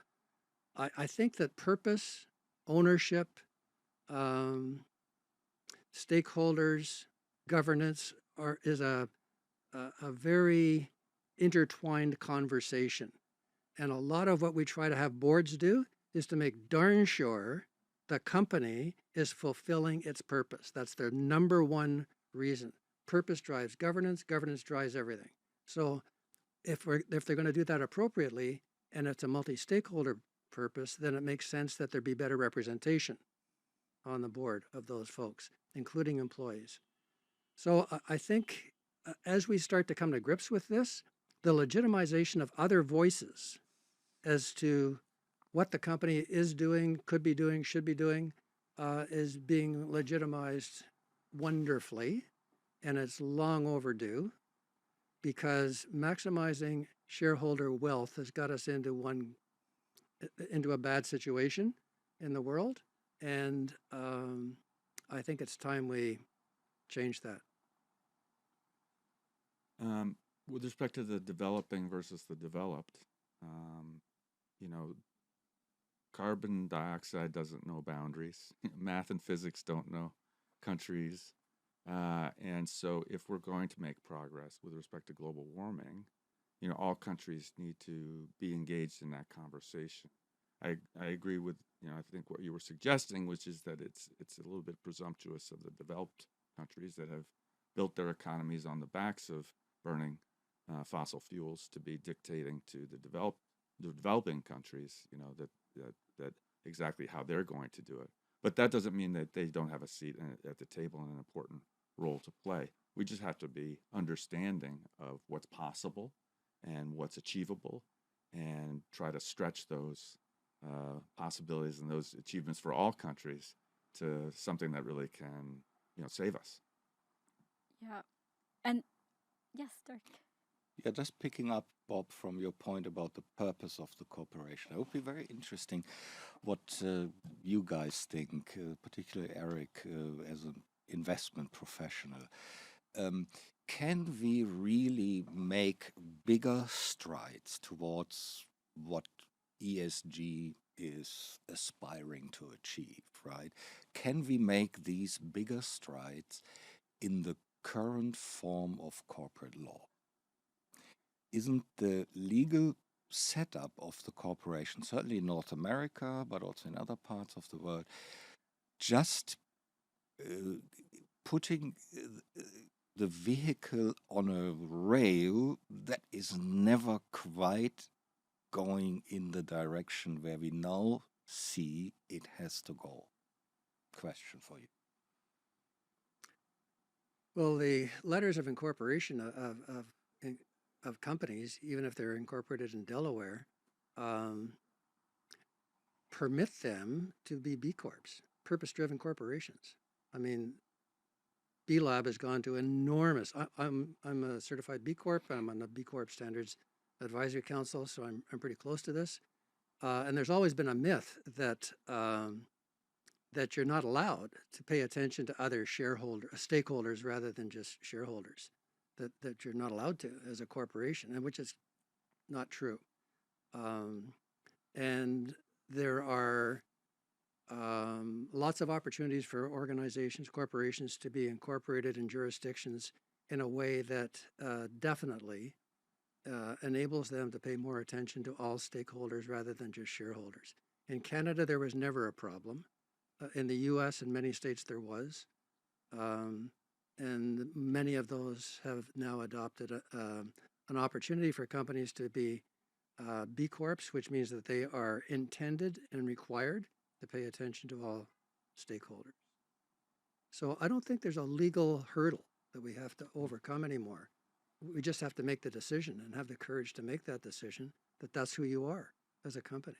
B: I think that purpose, ownership, stakeholders, governance is a very intertwined conversation. And a lot of what we try to have boards do is to make darn sure the company is fulfilling its purpose. That's their number one reason. Purpose drives governance, governance drives everything. So if they're going to do that appropriately, and it's a multi-stakeholder purpose, then it makes sense that there be better representation on the board of those folks, including employees. So I think as we start to come to grips with this, the legitimization of other voices as to what the company is doing, could be doing, should be doing, is being legitimized wonderfully, and it's long overdue. because maximizing shareholder wealth has got us into a bad situation in the world, and I think it's time we change that.
C: With respect to the developing versus the developed, you know, carbon dioxide doesn't know boundaries. Math and physics don't know countries. And so if we're going to make progress with respect to global warming, you know, all countries need to be engaged in that conversation. I agree with, you know, I think what you were suggesting, which is that it's a little bit presumptuous of the developed countries that have built their economies on the backs of burning fossil fuels to be dictating to the developing countries, you know, that exactly how they're going to do it. But that doesn't mean that they don't have a seat at the table and an important role to play. We just have to be understanding of what's possible and what's achievable, and try to stretch those possibilities and those achievements for all countries to something that really can, you know, save us.
A: Yeah. And yes, Dirk.
D: Yeah, just picking up, Bob, from your point about the purpose of the corporation. It would be very interesting what you guys think, particularly Eric, as an investment professional. Can we really make bigger strides towards what ESG is aspiring to achieve, right? Can we make these bigger strides in the current form of corporate law? Isn't the legal setup of the corporation, certainly in North America, but also in other parts of the world, just putting the vehicle on a rail that is never quite going in the direction where we now see it has to go? Question for you.
B: Well, the letters of incorporation of companies, even if they're incorporated in Delaware, permit them to be B Corps, purpose-driven corporations. I mean, B Lab has gone to enormous. I'm a certified B Corp. I'm on the B Corp Standards Advisory Council, so I'm pretty close to this. And there's always been a myth that that you're not allowed to pay attention to other stakeholders rather than just shareholders. That you're not allowed to as a corporation, and which is not true. And there are lots of opportunities for organizations, corporations to be incorporated in jurisdictions in a way that definitely enables them to pay more attention to all stakeholders rather than just shareholders. In Canada, there was never a problem. In the US and many states there was. And many of those have now adopted an opportunity for companies to be B Corps, which means that they are intended and required to pay attention to all stakeholders. So I don't think there's a legal hurdle that we have to overcome anymore. We just have to make the decision and have the courage to make that decision that that's who you are as a company.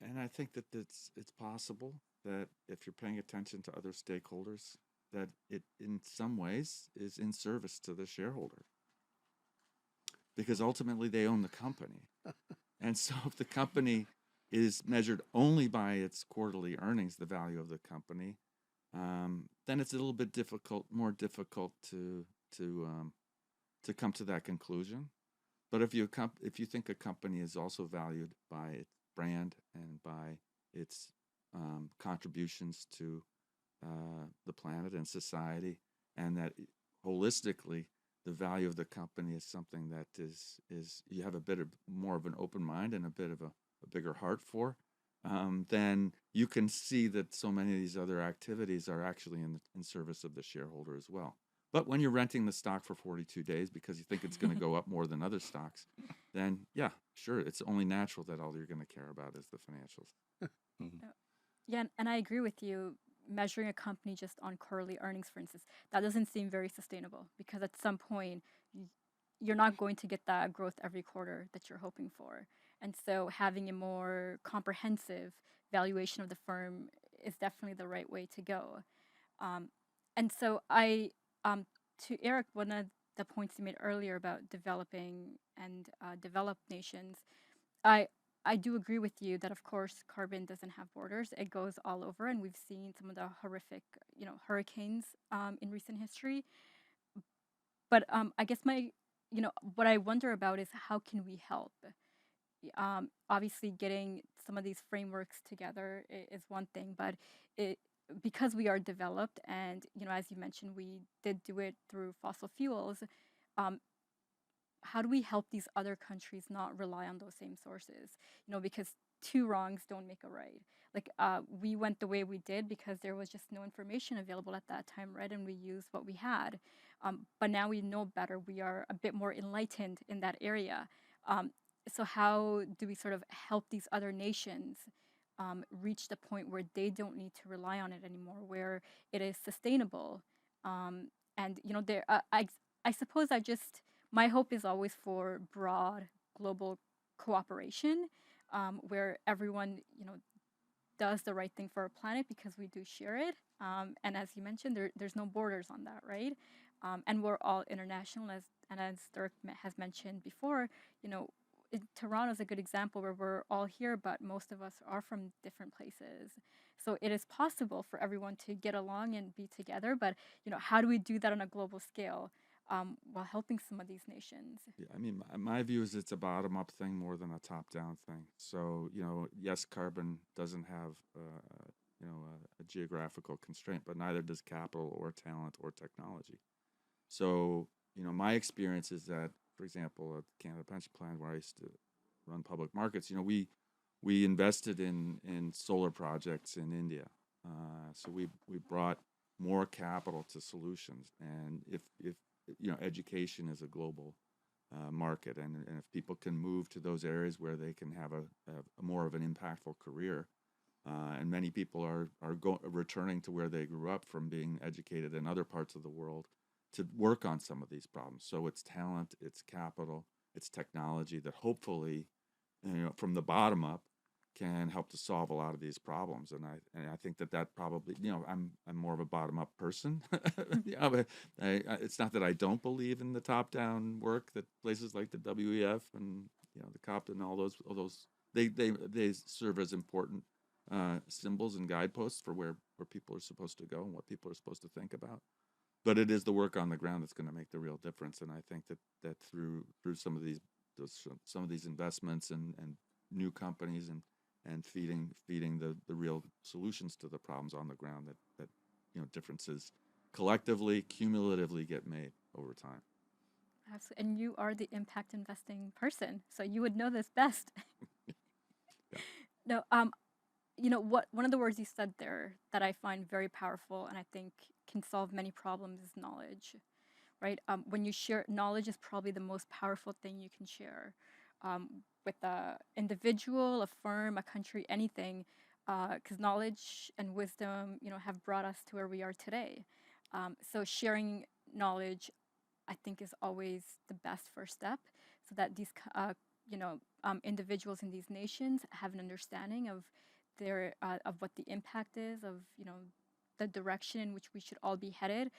C: And I think that it's possible that if you're paying attention to other stakeholders, that it in some ways is in service to the shareholder, because ultimately they own the company. And so if the company is measured only by its quarterly earnings, the value of the company, then it's a little bit more difficult to come to that conclusion. But if you think a company is also valued by its brand and by its contributions to the planet and society, and that holistically the value of the company is something that is you have a bit of more of an open mind and a bit of a bigger heart for, then you can see that so many of these other activities are actually in service of the shareholder as well. But when you're renting the stock for 42 days because you think it's going to go up more than other stocks, then yeah, sure, it's only natural that all you're going to care about is the financials.
A: Yeah, and I agree with you. Measuring a company just on quarterly earnings, for instance, that doesn't seem very sustainable, because at some point you're not going to get that growth every quarter that you're hoping for. And so having a more comprehensive valuation of the firm is definitely the right way to go. And so to Eric, one of the points you made earlier about developing and developed nations, I I do agree with you that of course carbon doesn't have borders. It goes all over, and we've seen some of the horrific, hurricanes in recent history. But I guess what I wonder about is how can we help? Obviously, getting some of these frameworks together is one thing, but it because we are developed, and as you mentioned, we did do it through fossil fuels. Um, how do we help these other countries not rely on those same sources? Because two wrongs don't make a right. Like we went the way we did because there was just no information available at that time, right? And we used what we had. But now we know better. We are a bit more enlightened in that area. So how do we sort of help these other nations reach the point where they don't need to rely on it anymore, where it is sustainable? And there, I suppose my hope is always for broad global cooperation, where everyone does the right thing for our planet because we do share it. And as you mentioned, there's no borders on that, right? And we're all international, as Dirk has mentioned before. Toronto is a good example where we're all here, but most of us are from different places. So it is possible for everyone to get along and be together, but how do we do that on a global scale while helping some of these nations?
C: Yeah, I mean, my view is it's a bottom-up thing more than a top-down thing. So, yes, carbon doesn't have, a geographical constraint, but neither does capital or talent or technology. So, my experience is that, for example, at Canada Pension Plan, where I used to run public markets, we invested in solar projects in India. So we brought more capital to solutions, and if education is a global market, and if people can move to those areas where they can have a more of an impactful career, and many people are returning to where they grew up from being educated in other parts of the world to work on some of these problems. So it's talent, it's capital, it's technology that hopefully, from the bottom up, can help to solve a lot of these problems. And I think that probably, I'm more of a bottom up person. But it's not that I don't believe in the top down work that places like the WEF and the COP and all those they serve as important symbols and guideposts for where people are supposed to go and what people are supposed to think about. But it is the work on the ground that's going to make the real difference. And I think that through some of these investments and new companies and feeding the real solutions to the problems on the ground, that differences collectively, cumulatively get made over time.
A: Absolutely. And you are the impact investing person, so you would know this best.
C: Yeah.
A: No, one of the words you said there that I find very powerful and I think can solve many problems is knowledge, right? When you share knowledge is probably the most powerful thing you can share with an individual, a firm, a country, anything, because knowledge and wisdom, have brought us to where we are today. So sharing knowledge, I think, is always the best first step, so that these individuals in these nations have an understanding of of what the impact is, of the direction in which we should all be headed.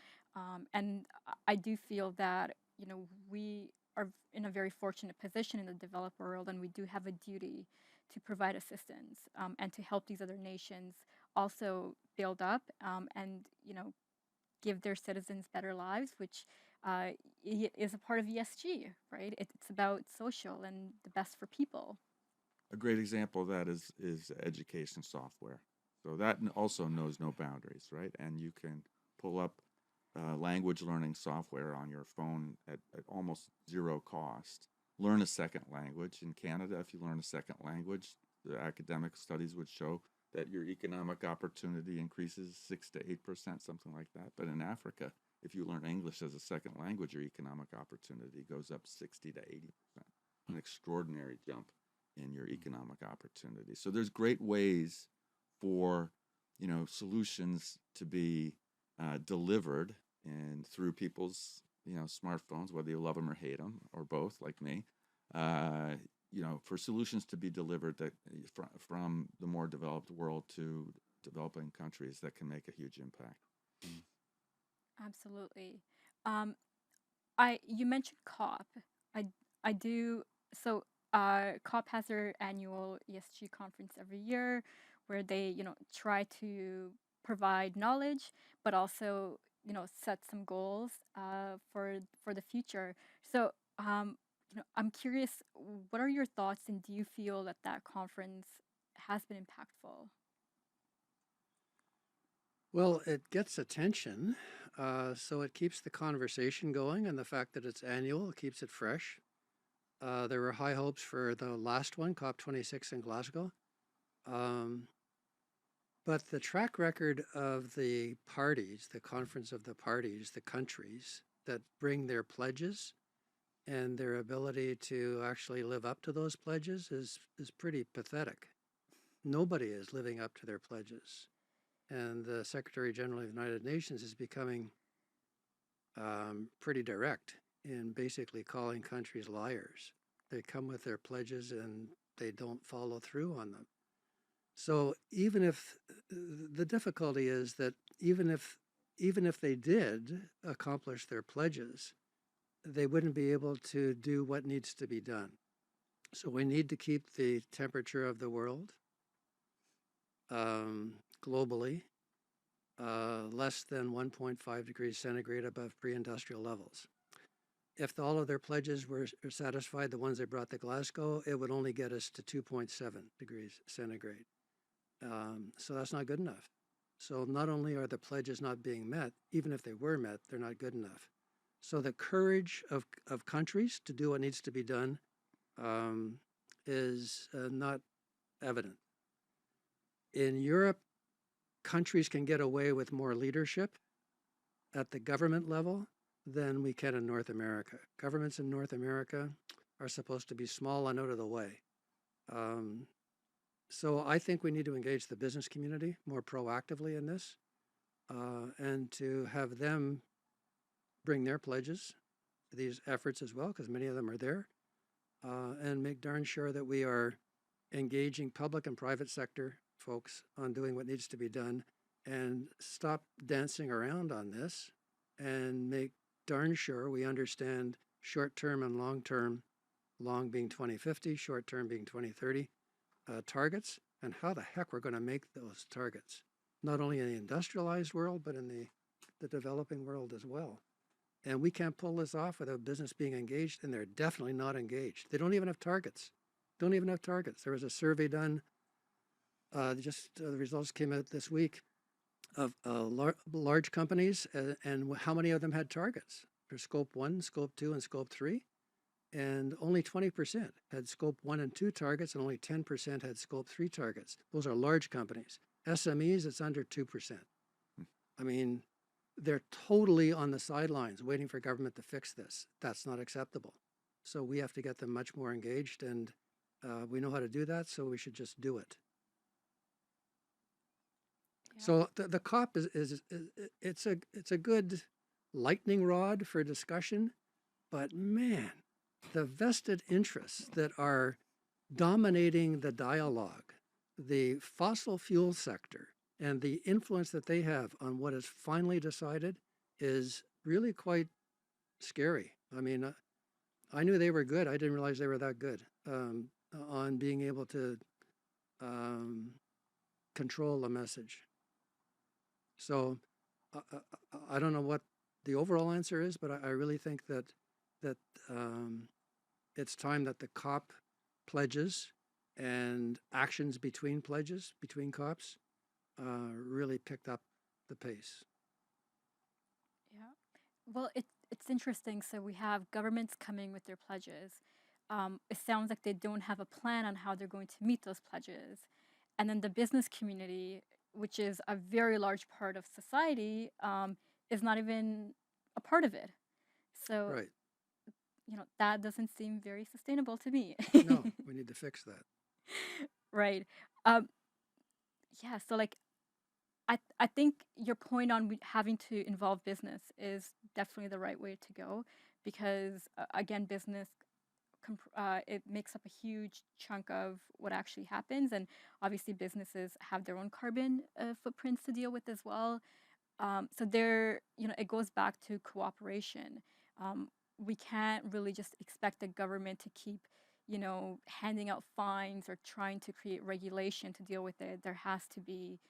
A: And I do feel that we are in a very fortunate position in the developed world, and we do have a duty to provide assistance and to help these other nations also build up and give their citizens better lives, which is a part of ESG, right? It's about social and the best for people.
C: A great example of that is education software. So that also knows no boundaries, right? And you can pull up language learning software on your phone at almost zero cost. Learn a second language. In Canada, if you learn a second language, the academic studies would show that your economic opportunity increases 6 to 8%, something like that. But in Africa, if you learn English as a second language, your economic opportunity goes up 60 to 80%. An extraordinary jump in your economic opportunity. So there's great ways for solutions to be delivered and through people's smartphones, whether you love them or hate them or both, like me. For solutions to be delivered that from the more developed world to developing countries that can make a huge impact.
A: Absolutely. You mentioned COP. I do. So COP has their annual ESG conference every year, where they try to provide knowledge, but also set some goals for the future. So I'm curious, what are your thoughts, and do you feel that that conference has been impactful?
B: Well, it gets attention, so it keeps the conversation going, and the fact that it's annual keeps it fresh. There were high hopes for the last one, COP26 in Glasgow. But the track record of the parties, the conference of the parties, the countries that bring their pledges and their ability to actually live up to those pledges is pretty pathetic. Nobody is living up to their pledges. And the Secretary General of the United Nations is becoming pretty direct in basically calling countries liars. They come with their pledges and they don't follow through on them. So even if the difficulty is that even if they did accomplish their pledges, they wouldn't be able to do what needs to be done. So we need to keep the temperature of the world globally less than 1.5 degrees centigrade above pre-industrial levels. If all of their pledges were satisfied, the ones they brought to Glasgow, it would only get us to 2.7 degrees centigrade. So that's not good enough. So not only are the pledges not being met, even if they were met, they're not good enough. So the courage of countries to do what needs to be done is not evident. In Europe, countries can get away with more leadership at the government level than we can in North America. Governments in North America are supposed to be small and out of the way. So I think we need to engage the business community more proactively in this and to have them bring their pledges to these efforts as well, because many of them are there, and make darn sure that we are engaging public and private sector folks on doing what needs to be done, and stop dancing around on this and make darn sure we understand short-term and long-term, long being 2050, short-term being 2030, targets, and how the heck we're going to make those targets, not only in the industrialized world, but in the developing world as well. And we can't pull this off without business being engaged, and they're definitely not engaged. They don't even have targets. Don't even have targets. There was a survey done, the results came out this week, of large companies, and how many of them had targets for Scope 1, Scope 2, and Scope 3. And only 20% had Scope 1 and 2 targets, and only 10% had Scope 3 targets. Those are large companies. SMEs, it's under 2%. I mean, they're totally on the sidelines waiting for government to fix this. That's not acceptable. So we have to get them much more engaged, and we know how to do that, so we should just do it.
A: Yeah.
B: So the COP it's a good lightning rod for discussion, but man, the vested interests that are dominating the dialogue, the fossil fuel sector, and the influence that they have on what is finally decided is really quite scary. I mean, I knew they were good. I didn't realize they were that good on being able to control the message. So I don't know what the overall answer is, but I really think that it's time that the COP pledges and actions between pledges, between COPs, really picked up the pace.
A: Yeah. Well, it's interesting. So we have governments coming with their pledges. It sounds like they don't have a plan on how they're going to meet those pledges. And then the business community, which is a very large part of society, is not even a part of it. So,
B: Right.
A: That doesn't seem very sustainable to me.
B: No, we need to fix that.
A: Right. Yeah. So, like, I think your point on having to involve business is definitely the right way to go, because again, business it makes up a huge chunk of what actually happens, and obviously businesses have their own carbon footprints to deal with as well. So it goes back to cooperation. we can't really just expect the government to keep, handing out fines or trying to create regulation to deal with it. There has to be,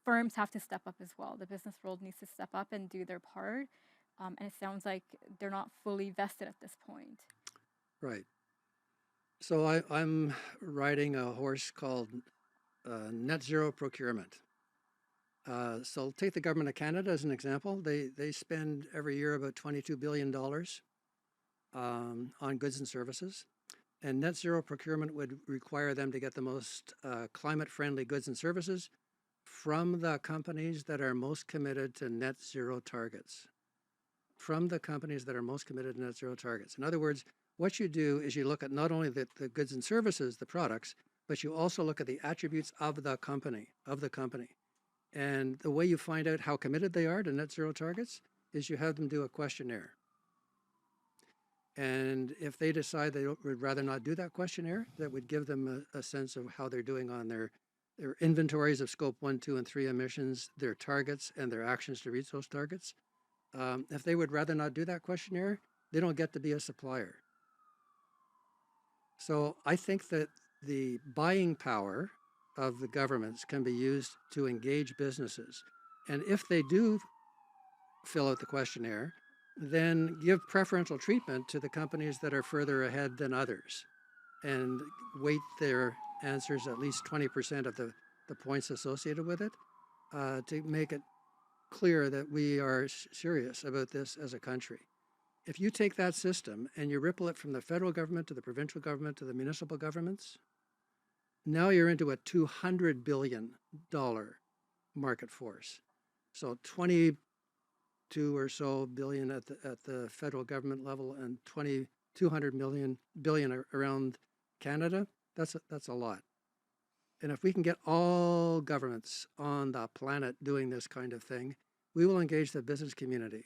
A: firms have to step up as well. The business world needs to step up and do their part. And it sounds like they're not fully vested at this point.
B: Right. So I'm riding a horse called net zero procurement. So take the government of Canada as an example. They spend every year about $22 billion on goods and services. And net zero procurement would require them to get the most climate-friendly goods and services from the companies that are most committed to net zero targets. From the companies that are most committed to net zero targets. In other words, what you do is you look at not only the goods and services, the products, but you also look at the attributes of the company. And the way you find out how committed they are to net zero targets is you have them do a questionnaire. And if they decide they would rather not do that questionnaire, that would give them a sense of how they're doing on their inventories of scope 1, 2, and 3 emissions, their targets, and their actions to reach those targets. If they would rather not do that questionnaire, they don't get to be a supplier. So I think that the buying power of the governments can be used to engage businesses. And if they do fill out the questionnaire, then give preferential treatment to the companies that are further ahead than others and weight their answers at least 20% of the points associated with it to make it clear that we are serious about this as a country. If you take that system and you ripple it from the federal government to the provincial government to the municipal governments, now you're into a $200 billion market force. So 22 or so billion at the federal government level and 200 billion around Canada. That's a lot. And if we can get all governments on the planet doing this kind of thing, we will engage the business community.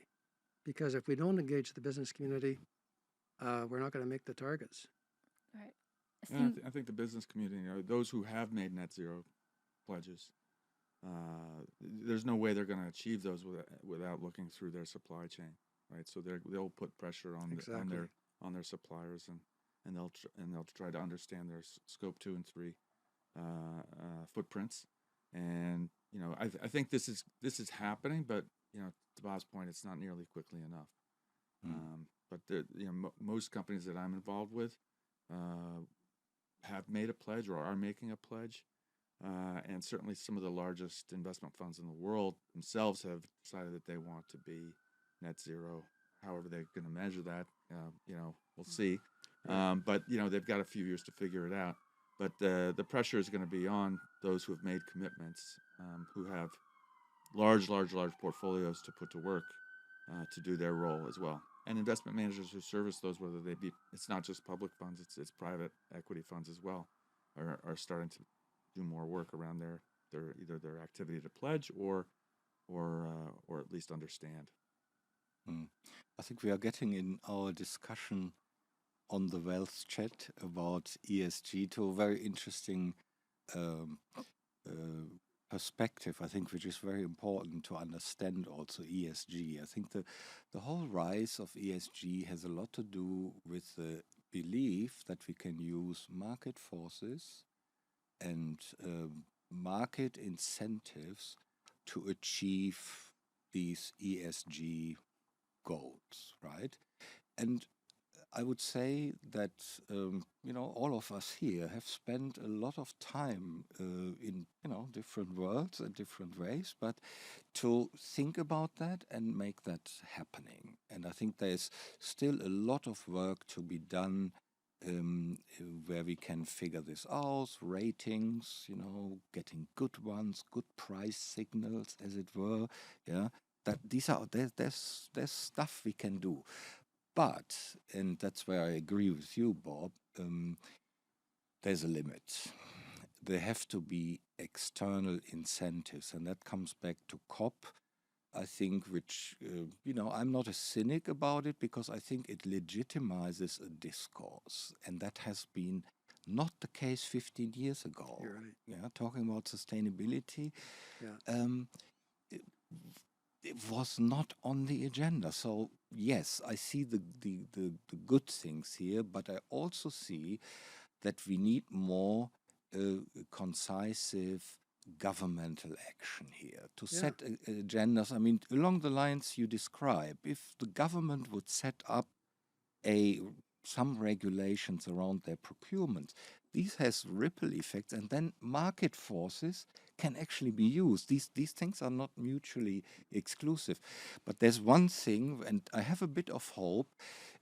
B: Because if we don't engage the business community, we're not going to make the targets.
A: Right.
C: Yeah, I think the business community, those who have made net zero pledges, there's no way they're going to achieve those without looking through their supply chain, right? So they'll put pressure on on their suppliers, and they'll try to understand their scope 2 and 3 footprints. And I think this is happening, but to Bob's point, it's not nearly quickly enough. But most companies that I'm involved with have made a pledge or are making a pledge, and certainly some of the largest investment funds in the world themselves have decided that they want to be net zero. However, they're going to measure that, we'll see. But they've got a few years to figure it out. But the pressure is going to be on those who have made commitments, who have large portfolios to put to work to do their role as well. And investment managers who service those, whether they be, it's not just public funds, it's private equity funds as well, are starting to do more work around their either their activity to pledge or at least understand.
D: I think we are getting in our discussion on the WealthChat about ESG to a very interesting perspective, I think, which is very important to understand also ESG. I think the whole rise of ESG has a lot to do with the belief that we can use market forces and market incentives to achieve these ESG goals, right? And I would say that all of us here have spent a lot of time in different worlds and different ways, but to think about that and make that happening. And I think there's still a lot of work to be done where we can figure this out, ratings, getting good ones, good price signals, as it were. Yeah, that there's stuff we can do. But, and that's where I agree with you, Bob, there's a limit. There have to be external incentives, and that comes back to COP, I think, which, I'm not a cynic about it because I think it legitimizes a discourse, and that has been not the case 15 years ago.
B: You're right.
D: Yeah, talking about sustainability.
B: Yeah.
D: It was not on the agenda. So yes, I see the good things here, but I also see that we need more concisive governmental action here to
B: Yeah.
D: set agendas. I mean, along the lines you describe, if the government would set up some regulations around their procurement, these has ripple effects, and then market forces can actually be used. These things are not mutually exclusive. But there's one thing, and I have a bit of hope,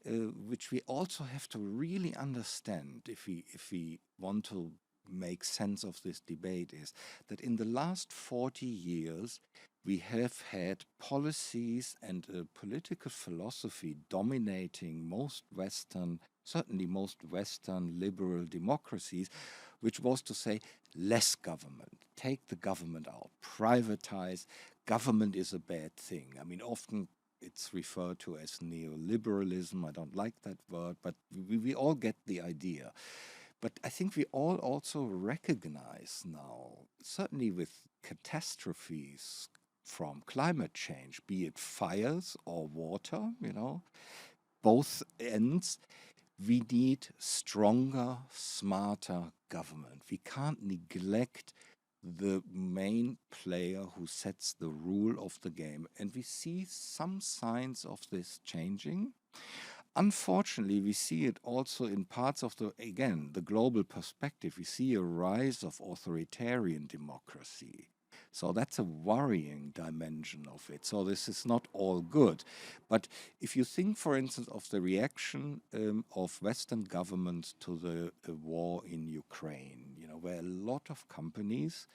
D: which we also have to really understand if we want to make sense of this debate, is that in the last 40 years we have had policies and a political philosophy dominating certainly most Western liberal democracies, which was to say less government, take the government out, privatize, government is a bad thing. I mean, often it's referred to as neoliberalism. I don't like that word, but we all get the idea. But I think we all also recognize now, certainly with catastrophes from climate change, be it fires or water, both ends, we need stronger, smarter government. We can't neglect the main player who sets the rule of the game. And we see some signs of this changing. Unfortunately, we see it also in parts of the global perspective. We see a rise of authoritarian democracy. So that's a worrying dimension of it. So this is not all good. But if you think, for instance, of the reaction of Western governments to the war in Ukraine, where a lot of companies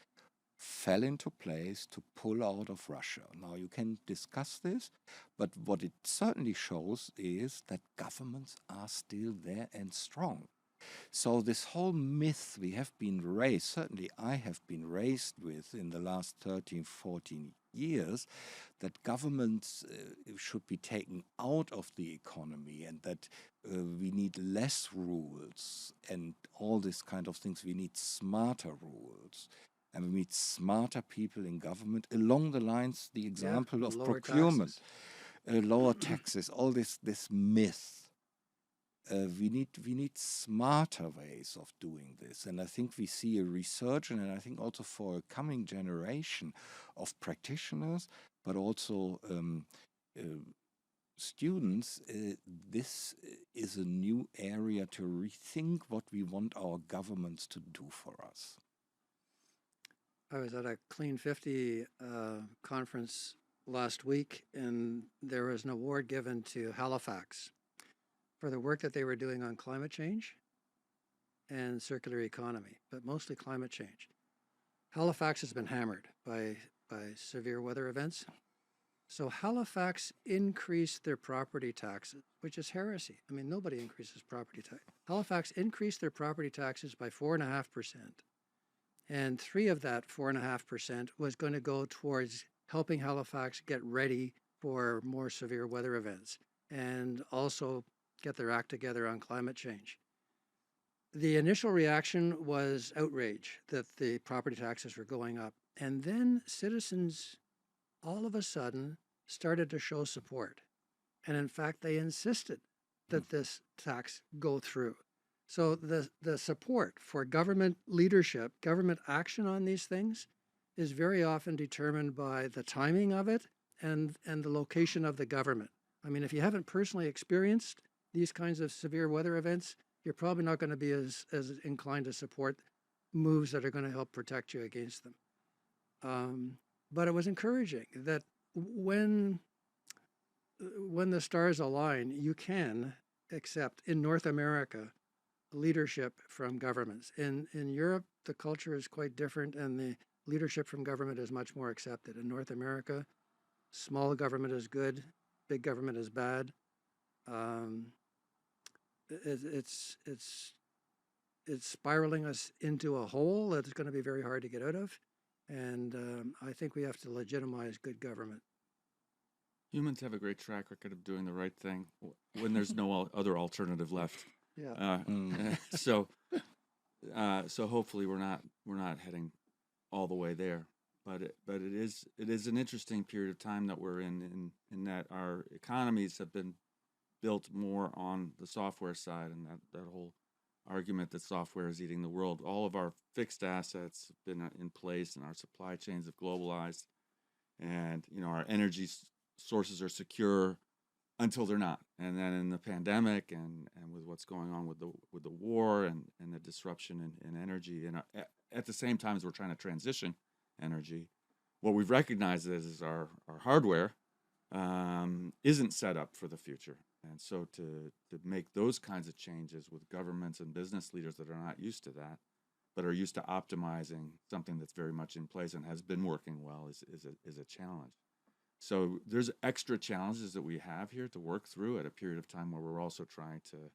D: fell into place to pull out of Russia. Now, you can discuss this, but what it certainly shows is that governments are still there and strong. So this whole myth we have been raised, certainly I have been raised with in the last 13, 14 years, that governments should be taken out of the economy and that we need less rules and all this kind of things. We need smarter rules. And we need smarter people in government along the lines, the example of procurement, lower taxes, all this myth. We need smarter ways of doing this. And I think we see a resurgence, and I think also for a coming generation of practitioners, but also students, this is a new area to rethink what we want our governments to do for us.
B: I was at a Clean 50 conference last week, and there was an award given to Halifax for the work that they were doing on climate change and circular economy, but mostly climate change. Halifax has been hammered by severe weather events. So Halifax increased their property taxes, which is heresy. I mean, nobody increases property tax. Halifax increased their property taxes by 4.5%. And 3 of that 4.5% was going to go towards helping Halifax get ready for more severe weather events and also get their act together on climate change. The initial reaction was outrage that the property taxes were going up. And then citizens all of a sudden started to show support. And in fact, they insisted that this tax go through. So the support for government leadership, government action on these things is very often determined by the timing of it and the location of the government. I mean, if you haven't personally experienced these kinds of severe weather events, you're probably not going to be as inclined to support moves that are going to help protect you against them. But it was encouraging that when the stars align, you can accept in North America leadership from governments. In Europe, the culture is quite different and the leadership from government is much more accepted. In North America, small government is good, big government is bad. It's spiraling us into a hole that's going to be very hard to get out of. And I think we have to legitimize good government.
C: Humans have a great track record of doing the right thing when there's no other alternative left.
B: Yeah.
C: So hopefully we're not heading all the way there. but it is an interesting period of time that we're in that our economies have been built more on the software side, and that whole argument that software is eating the world. All of our fixed assets have been in place, and our supply chains have globalized, and our energy sources are secure until they're not. And then in the pandemic and with what's going on with the war and the disruption in energy, and at the same time as we're trying to transition energy, what we've recognized is our hardware isn't set up for the future. And so to make those kinds of changes with governments and business leaders that are not used to that, but are used to optimizing something that's very much in place and has been working well is a challenge. So there's extra challenges that we have here to work through at a period of time where we're also trying to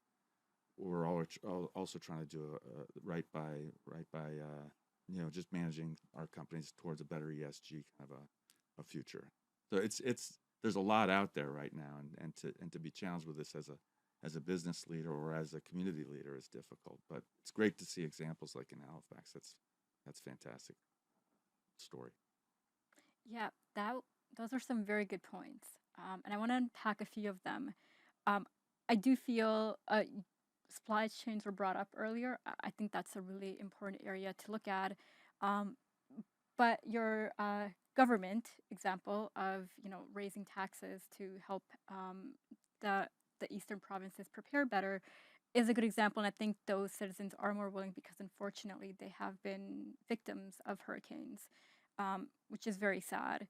C: do right by just managing our companies towards a better ESG kind of a future. So there's a lot out there right now, and to be challenged with this as a business leader or as a community leader is difficult. But it's great to see examples like in Halifax. That's fantastic story.
A: Yeah, those are some very good points, and I want to unpack a few of them. I do feel supply chains were brought up earlier. I think that's a really important area to look at. But your government example of raising taxes to help the eastern provinces prepare better is a good example, and I think those citizens are more willing because unfortunately they have been victims of hurricanes, which is very sad.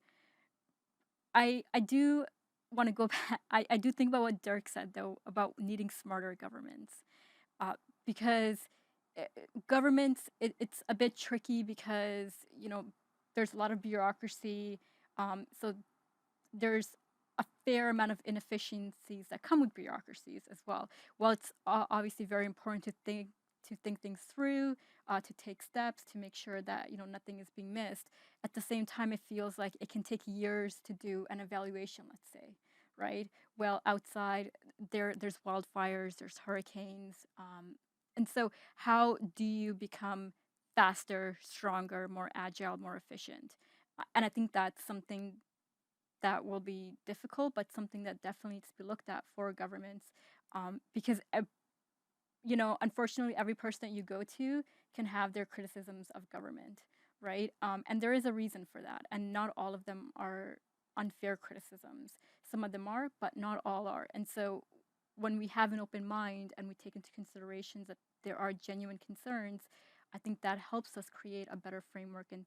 A: I do want to go back. I do think about what Dirk said though about needing smarter governments, because governments it's a bit tricky because there's a lot of bureaucracy, so there's a fair amount of inefficiencies that come with bureaucracies as well. While it's obviously very important to think things through, to take steps to make sure that nothing is being missed. At the same time, it feels like it can take years to do an evaluation. Let's say, right? Well, outside there's wildfires, there's hurricanes, and so how do you become faster, stronger, more agile, more efficient? And I think that's something that will be difficult, but something that definitely needs to be looked at for governments, because unfortunately, every person that you go to can have their criticisms of government, right? And there is a reason for that, and not all of them are unfair criticisms. Some of them are, but not all are. And so when we have an open mind and we take into considerations that there are genuine concerns, I think that helps us create a better framework and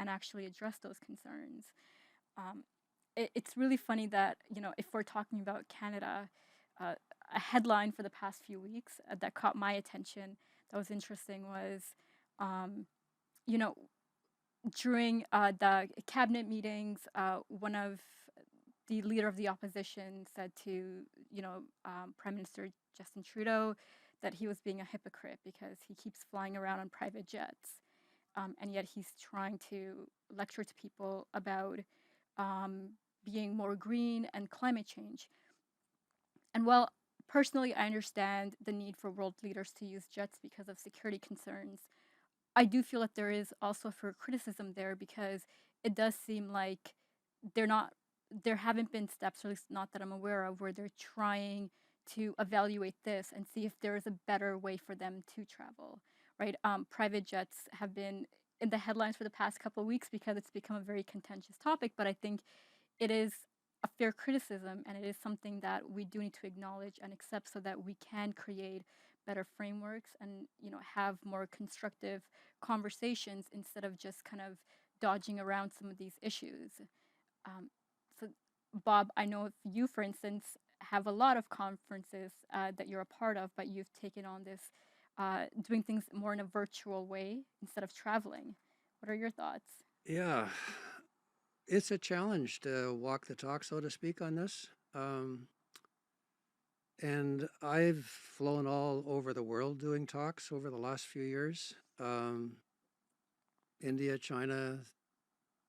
A: actually address those concerns. It's really funny that if we're talking about Canada, a headline for the past few weeks that caught my attention that was interesting was, during the cabinet meetings, one of the leader of the opposition said to Prime Minister Justin Trudeau that he was being a hypocrite because he keeps flying around on private jets, and yet he's trying to lecture to people about being more green and climate change. And while personally I understand the need for world leaders to use jets because of security concerns, I do feel that there is also for criticism there because it does seem like there haven't been steps, or at least not that I'm aware of, where they're trying to evaluate this and see if there is a better way for them to travel, right? Private jets have been in the headlines for the past couple of weeks because it's become a very contentious topic, but I think it is a fair criticism, and it is something that we do need to acknowledge and accept so that we can create better frameworks and have more constructive conversations instead of just kind of dodging around some of these issues. So Bob, I know if you, for instance, have a lot of conferences that you're a part of, but you've taken on this doing things more in a virtual way instead of traveling. What are your thoughts?
B: Yeah, it's a challenge to walk the talk, so to speak, on this. And I've flown all over the world doing talks over the last few years. India, China,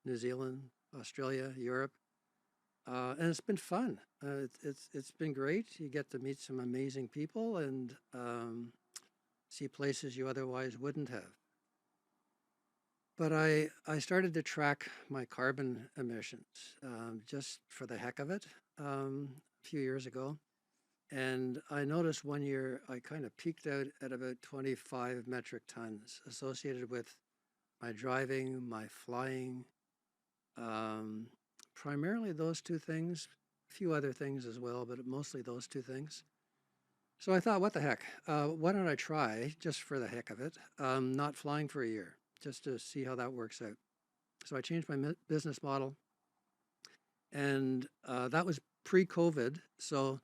B: New Zealand, Australia, Europe. And it's been fun. It's been great. You get to meet some amazing people and see places you otherwise wouldn't have. But I started to track my carbon emissions just for the heck of it a few years ago. And I noticed one year I kind of peaked out at about 25 metric tons associated with my driving, my flying, um, primarily those two things, a few other things as well, but mostly those two things. So I thought, what the heck? Why don't I try, just for the heck of it, not flying for a year, just to see how that works out. So I changed my business model, and that was pre-COVID. So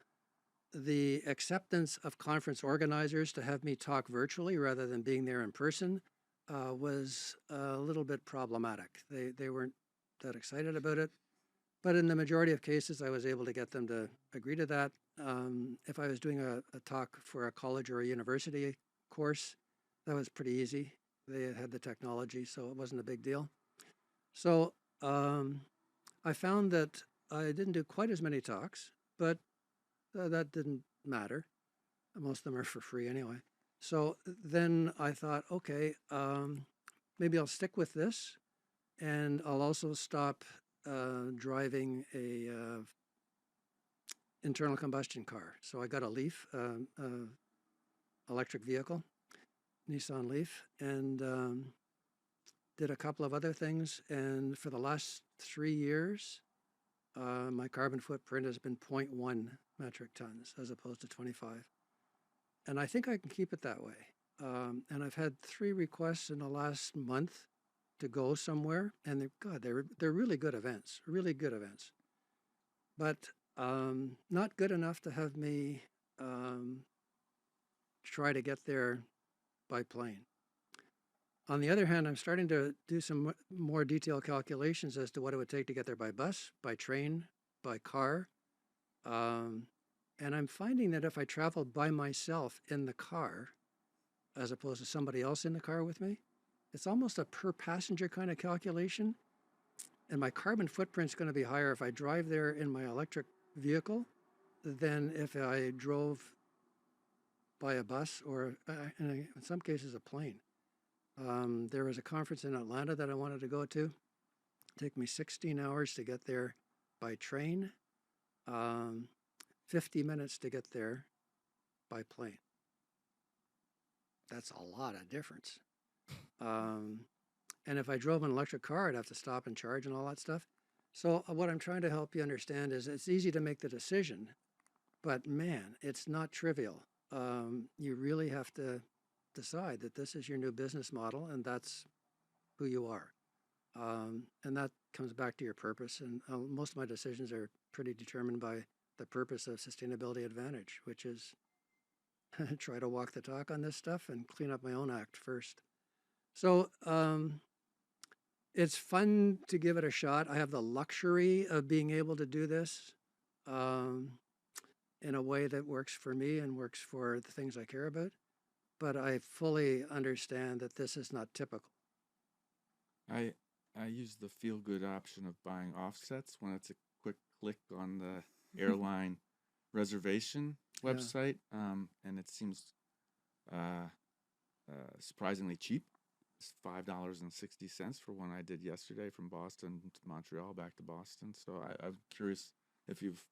B: the acceptance of conference organizers to have me talk virtually rather than being there in person was a little bit problematic. They weren't that excited about it. But in the majority of cases, I was able to get them to agree to that. If I was doing a talk for a college or a university course, that was pretty easy. They had the technology, so it wasn't a big deal. So I found that I didn't do quite as many talks, but that didn't matter. Most of them are for free anyway. So then I thought, okay, maybe I'll stick with this, and I'll also stop driving a internal combustion car. So I got a Leaf, electric vehicle, Nissan Leaf, and did a couple of other things. And for the last 3 years, my carbon footprint has been 0.1 metric tons as opposed to 25. And I think I can keep it that way. And I've had 3 requests in the last month to go somewhere, and they're really good events, but not good enough to have me try to get there by plane. On the other hand, I'm starting to do some more detailed calculations as to what it would take to get there by bus, by train, by car. And I'm finding that if I travel by myself in the car, as opposed to somebody else in the car with me, it's almost a per passenger kind of calculation. And my carbon footprint's going to be higher if I drive there in my electric vehicle than if I drove by a bus or in some cases a plane. There was a conference in Atlanta that I wanted to go to. It'd take me 16 hours to get there by train, 50 minutes to get there by plane. That's a lot of difference. And if I drove an electric car, I'd have to stop and charge and all that stuff. So what I'm trying to help you understand is it's easy to make the decision, but man, it's not trivial. You really have to decide that this is your new business model and that's who you are. And that comes back to your purpose. And most of my decisions are pretty determined by the purpose of Sustainability Advantage, which is try to walk the talk on this stuff and clean up my own act first. So it's fun to give it a shot. I have the luxury of being able to do this in a way that works for me and works for the things I care about. But I fully understand that this is not typical.
C: I use the feel-good option of buying offsets when it's a quick click on the airline reservation website, and it seems surprisingly cheap. It's $5.60 for one I did yesterday from Boston to Montreal, back to Boston. So I'm curious if you've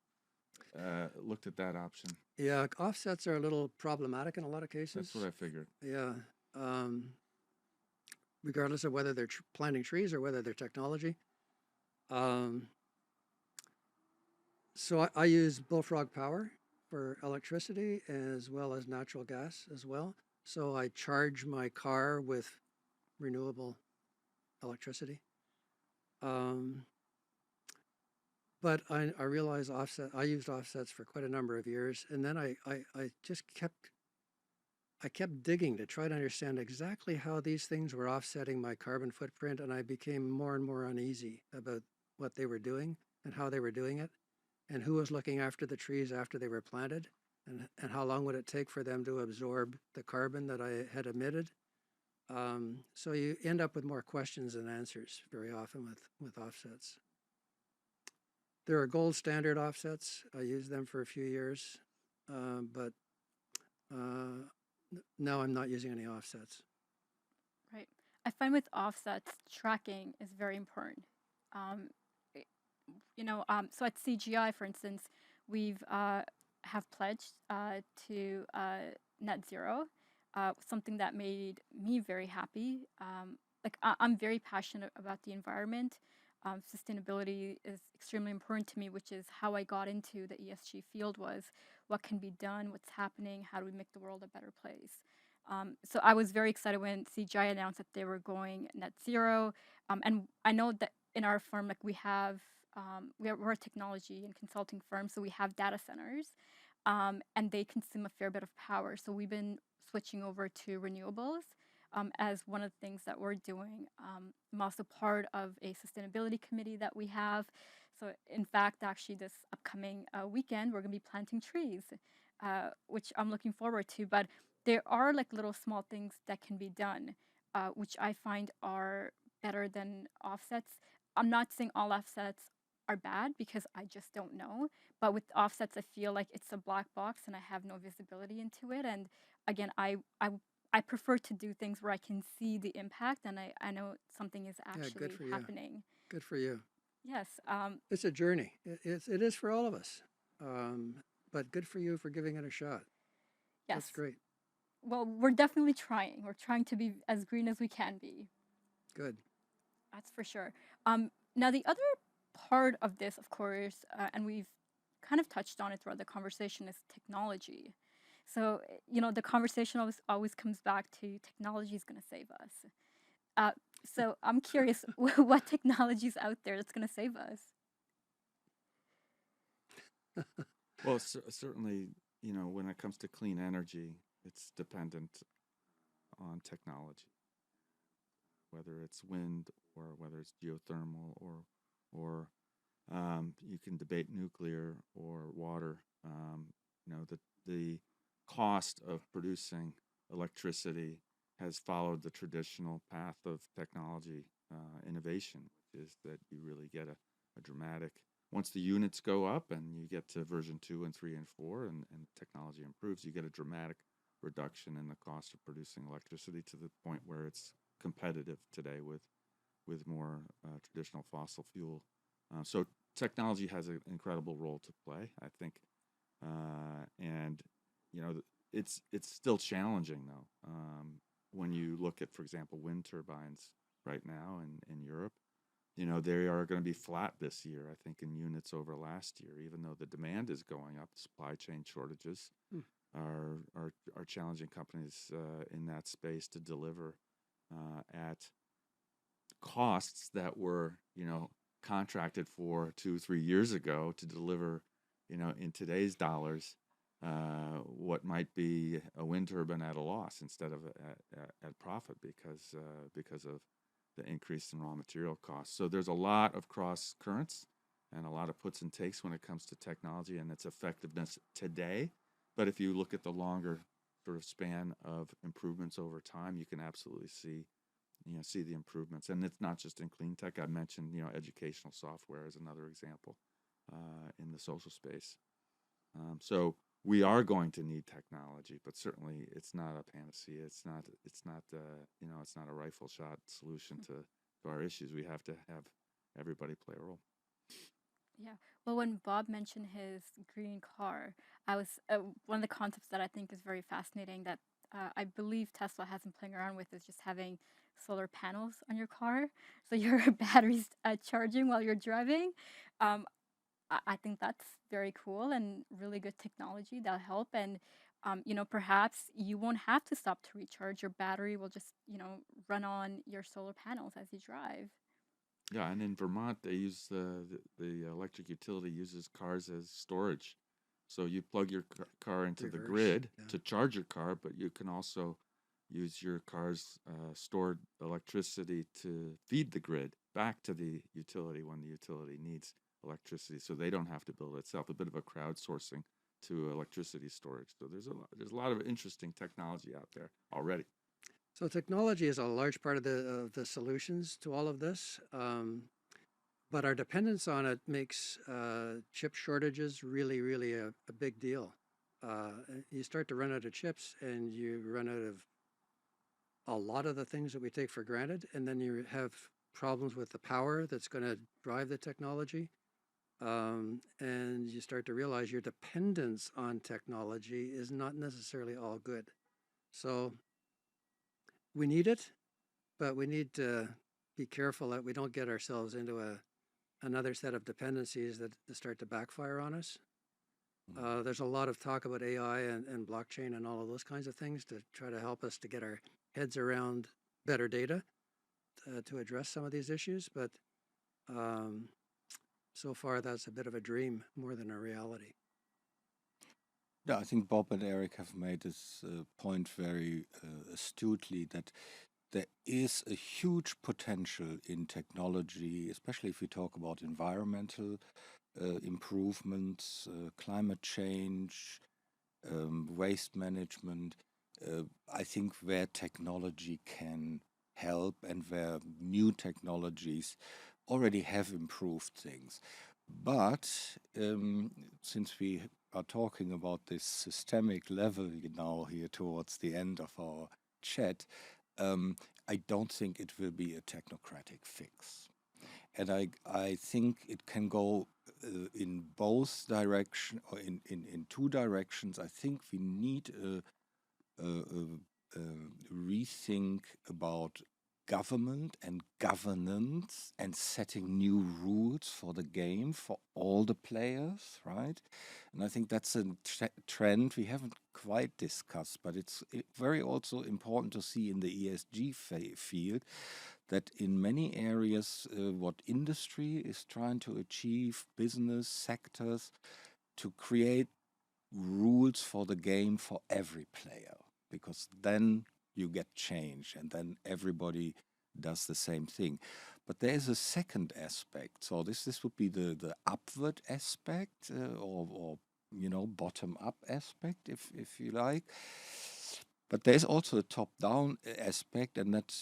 C: looked at that option.
B: Yeah, offsets are a little problematic in a lot of cases.
C: That's what I figured.
B: Yeah. Regardless of whether they're planting trees or whether they're technology. So I use bullfrog power for electricity as well as natural gas as well. So I charge my car with renewable electricity. But I realized I used offsets for quite a number of years. And then I just kept digging to try to understand exactly how these things were offsetting my carbon footprint. And I became more and more uneasy about what they were doing and how they were doing it and who was looking after the trees after they were planted and how long would it take for them to absorb the carbon that I had emitted. So you end up with more questions than answers very often with offsets. There are gold standard offsets. I used them for a few years, but now I'm not using any offsets.
A: Right. I find with offsets, tracking is very important. Um, it- so at CGI, for instance, we've have pledged to net zero, something that made me very happy. I'm very passionate about the environment. Sustainability is extremely important to me, which is how I got into the ESG field. Was what can be done, what's happening, how do we make the world a better place. So I was very excited when CGI announced that they were going net zero. And I know that in our firm, like we're a technology and consulting firm, so we have data centers, and they consume a fair bit of power. So we've been switching over to renewables as one of the things that we're doing. I'm also part of a sustainability committee that we have. So in fact, actually this upcoming weekend, we're gonna be planting trees, which I'm looking forward to. But there are like little small things that can be done, which I find are better than offsets. I'm not saying all offsets are bad because I just don't know. But with offsets, I feel like it's a black box and I have no visibility into it. And again, I prefer to do things where I can see the impact and I know something is
B: Yeah, good
A: actually
B: for you.
A: happening.
B: Good for you.
A: Yes.
B: It's a journey. It is for all of us. But good for you for giving it a shot.
A: Yes.
B: That's great.
A: Well, we're definitely trying. We're trying to be as green as we can be.
B: Good.
A: That's for sure. Now, the other part of this, of course, and we've kind of touched on it throughout the conversation, is technology. So, the conversation always comes back to technology is going to save us. So I'm curious, what technology is out there that's going to save us?
C: Well, certainly, when it comes to clean energy, it's dependent on technology, whether it's wind or whether it's geothermal or you can debate nuclear or water. The cost of producing electricity has followed the traditional path of technology innovation, which is that you really get a dramatic, once the units go up and you get to version 2 and 3 and 4 and technology improves, you get a dramatic reduction in the cost of producing electricity to the point where it's competitive today with more traditional fossil fuel. So technology has an incredible role to play, I think, and it's still challenging though. When you look at, for example, wind turbines right now in Europe, they are going to be flat this year, I think, in units over last year, even though the demand is going up. Supply chain shortages are challenging companies in that space to deliver at costs that were, contracted for 2-3 years ago to deliver, in today's dollars, what might be a wind turbine at a loss instead of at profit because of the increase in raw material costs. So there's a lot of cross currents and a lot of puts and takes when it comes to technology and its effectiveness today. But if you look at the longer sort of span of improvements over time, you can absolutely see the improvements. And it's not just in clean tech. I mentioned, educational software is another example in the social space. So we are going to need technology, but certainly it's not a panacea. It's not a rifle shot solution to our issues. We have to have everybody play a role.
A: Yeah. Well, when Bob mentioned his green car, I was one of the concepts that I think is very fascinating that I believe Tesla has been playing around with is just having solar panels on your car, so your batteries charging while you're driving. I think that's very cool and really good technology that'll help. And perhaps you won't have to stop to recharge. Your battery will just run on your solar panels as you drive.
C: Yeah, and in Vermont, they use the electric utility uses cars as storage. So you plug your car into the grid to charge your car, but you can also use your car's stored electricity to feed the grid back to the utility when the utility needs electricity. So they don't have to build it itself. A bit of a crowdsourcing to electricity storage. So there's a lot of interesting technology out there already.
B: So technology is a large part of the solutions to all of this, but our dependence on it makes chip shortages really, really a big deal. You start to run out of chips and you run out of a lot of the things that we take for granted, and then you have problems with the power that's going to drive the technology. And you start to realize your dependence on technology is not necessarily all good. So we need it, but we need to be careful that we don't get ourselves into another set of dependencies that start to backfire on us. There's a lot of talk about AI and blockchain and all of those kinds of things to try to help us to get our heads around better data to address some of these issues. But so far, that's a bit of a dream more than a reality.
D: Yeah, I think Bob and Eric have made this point very astutely, that there is a huge potential in technology, especially if we talk about environmental improvements, climate change, waste management. I think where technology can help and where new technologies already have improved things. But since we are talking about this systemic level now here towards the end of our chat, I don't think it will be a technocratic fix. And I think it can go in both directions, or in two directions. I think we need a rethink about government and governance and setting new rules for the game for all the players, right? And I think that's a trend we haven't quite discussed, but it's very also important to see in the ESG field that in many areas what industry is trying to achieve, business sectors, to create rules for the game for every player, because then you get change and then everybody does the same thing. But there is a second aspect. So this would be the upward aspect, or bottom up aspect, if you like. But there's also a top-down aspect, and that,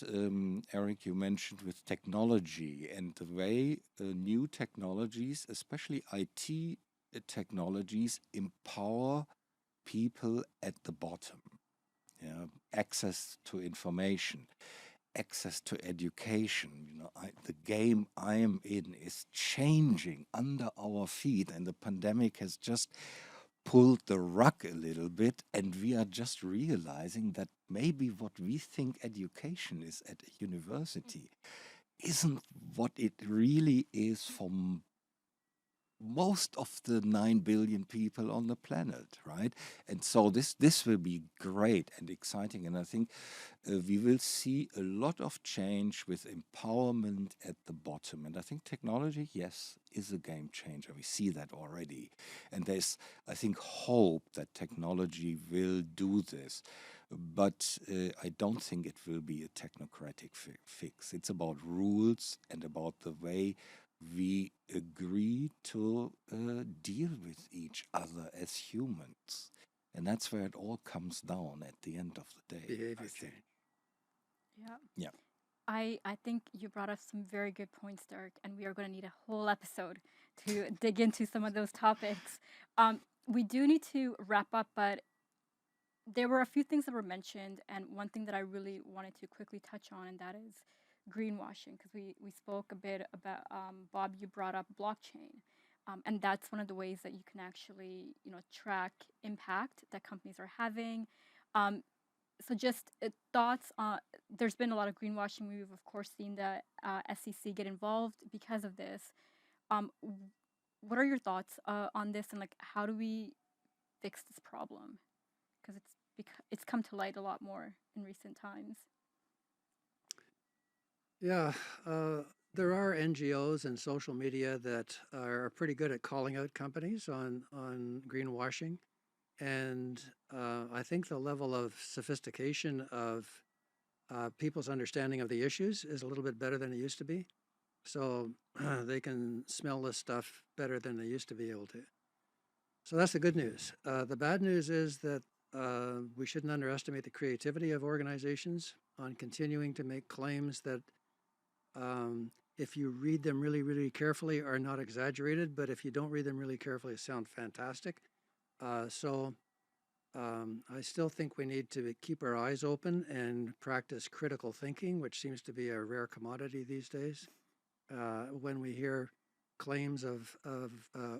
D: Eric, you mentioned with technology and the way new technologies, especially IT technologies, empower people at the bottom. Access to information, access to education. The game I am in is changing under our feet, and the pandemic has just pulled the rug a little bit, and we are just realizing that maybe what we think education is at a university isn't what it really is for most of the 9 billion people on the planet, right? And so this will be great and exciting, and I think we will see a lot of change with empowerment at the bottom. And I think technology, yes, is a game changer. We see that already, and there's, I think, hope that technology will do this. But I don't think it will be a technocratic fix. It's about rules and about the way we agree to deal with each other as humans. And that's where it all comes down at the end of the day.
B: Behavior change.
A: Yeah.
D: Yeah.
A: I think you brought up some very good points, Dirk, and we are going to need a whole episode to dig into some of those topics. We do need to wrap up, but there were a few things that were mentioned, and one thing that I really wanted to quickly touch on, and that is greenwashing, because we spoke a bit about, Bob, you brought up blockchain, and that's one of the ways that you can actually track impact that companies are having. So just thoughts on, there's been a lot of greenwashing. We've of course seen the SEC get involved because of this. What are your thoughts on this, and how do we fix this problem? Because it's come to light a lot more in recent times.
B: Yeah, there are NGOs and social media that are pretty good at calling out companies on greenwashing. And I think the level of sophistication of people's understanding of the issues is a little bit better than it used to be. So they can smell this stuff better than they used to be able to. So that's the good news. The bad news is that we shouldn't underestimate the creativity of organizations on continuing to make claims that, if you read them really, really carefully, are not exaggerated, but if you don't read them really carefully, sound fantastic. So I still think we need to keep our eyes open and practice critical thinking, which seems to be a rare commodity these days. When we hear claims of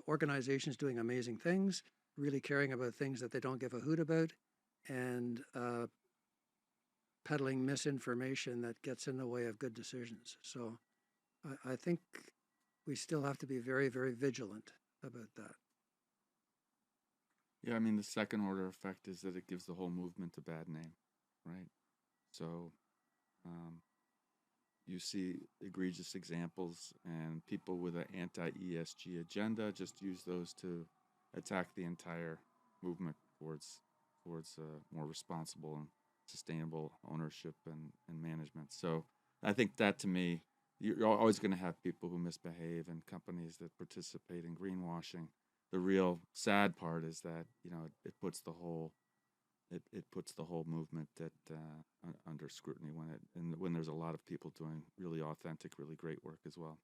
B: organizations doing amazing things, really caring about things that they don't give a hoot about, and peddling misinformation that gets in the way of good decisions. So I think we still have to be very, very vigilant about that.
C: Yeah, I mean, the second order effect is that it gives the whole movement a bad name, right? So you see egregious examples, and people with an anti-ESG agenda just use those to attack the entire movement towards more responsible and sustainable ownership and management. So I think that, to me, you're always going to have people who misbehave and companies that participate in greenwashing. The real sad part is that, you know, it puts the whole movement under scrutiny when there's a lot of people doing really authentic, really great work as well.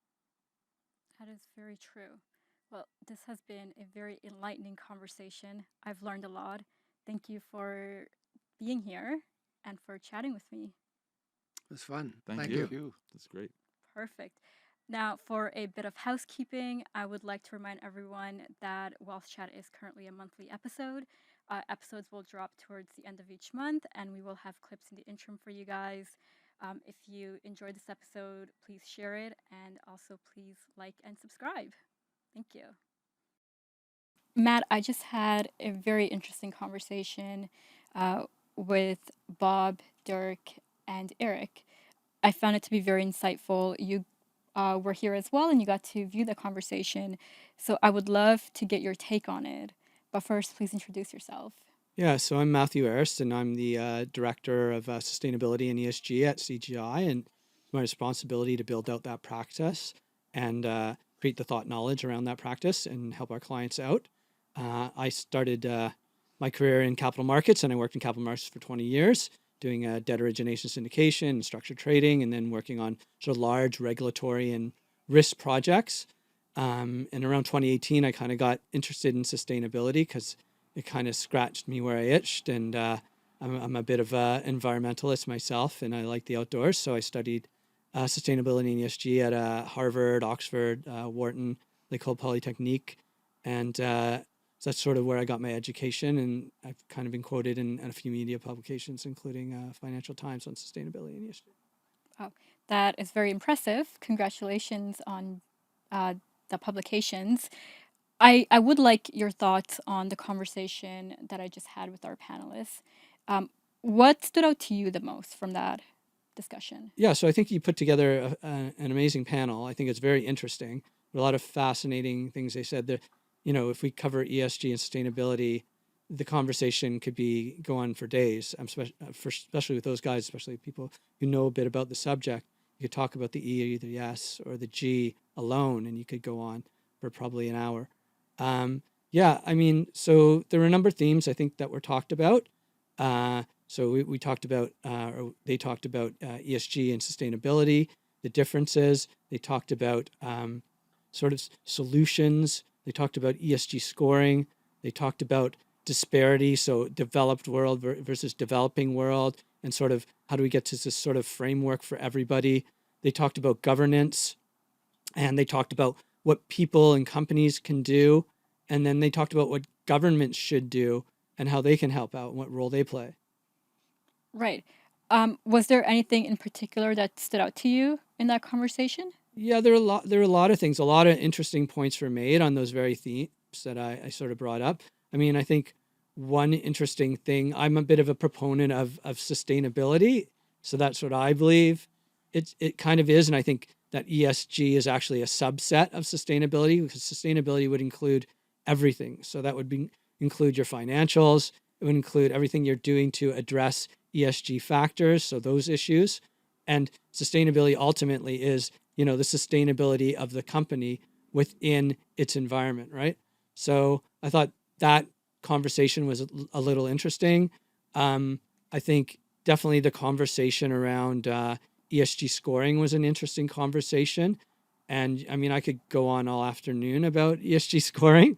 A: That is very true. Well, this has been a very enlightening conversation. I've learned a lot. Thank you for being here and for chatting with me.
B: It was fun.
C: Thank you. That's great.
A: Perfect. Now, for a bit of housekeeping, I would like to remind everyone that WealthChat is currently a monthly episode. Episodes will drop towards the end of each month, and we will have clips in the interim for you guys. If you enjoyed this episode, please share it, and also please like and subscribe. Thank you. Matt, I just had a very interesting conversation with Bob, Dirk, and Eric. I found it to be very insightful. You were here as well, and you got to view the conversation. So I would love to get your take on it. But first, please introduce yourself.
E: Yeah, so I'm Matthew Arist, and I'm the Director of Sustainability and ESG at CGI, and it's my responsibility to build out that practice and create the thought knowledge around that practice and help our clients out. I started my career in capital markets, and I worked in capital markets for 20 years, doing debt origination syndication and structured trading, and then working on sort of large regulatory and risk projects. And around 2018, I kind of got interested in sustainability because it kind of scratched me where I itched. And I'm a bit of an environmentalist myself, and I like the outdoors. So I studied sustainability and ESG at Harvard, Oxford, Wharton, L'École Polytechnique. And so that's sort of where I got my education. And I've kind of been quoted in a few media publications, including Financial Times, on sustainability and ESG.
A: Wow, that is very impressive. Congratulations on the publications. I would like your thoughts on the conversation that I just had with our panelists. What stood out to you the most from that discussion?
E: Yeah, so I think you put together an amazing panel. I think it's very interesting. A lot of fascinating things they said. That, you know, if we cover ESG and sustainability, the conversation could go on for days. Especially with those guys, especially people who know a bit about the subject. You could talk about the E, the S, or the G alone, and you could go on for probably an hour. Yeah, I mean, so there were a number of themes I think that were talked about. So we talked about, or they talked about ESG and sustainability, the differences. They talked about sort of solutions. They talked about ESG scoring. They talked about disparity, so developed world versus developing world, and sort of how do we get to this sort of framework for everybody. They talked about governance, and they talked about what people and companies can do, and then they talked about what governments should do and how they can help out and what role they play.
A: Right. Was there anything in particular that stood out to you in that conversation?
E: Yeah, there are a lot of things. A lot of interesting points were made on those very themes that I sort of brought up. I mean, I think one interesting thing, I'm a bit of a proponent of sustainability. So that's what I believe it kind of is. And I think that ESG is actually a subset of sustainability, because sustainability would include everything. So that would include your financials. It would include everything you're doing to address ESG factors, so those issues. And sustainability ultimately is, you know, the sustainability of the company within its environment, right? So I thought that conversation was a little interesting. I think definitely the conversation around ESG scoring was an interesting conversation. And I mean, I could go on all afternoon about ESG scoring,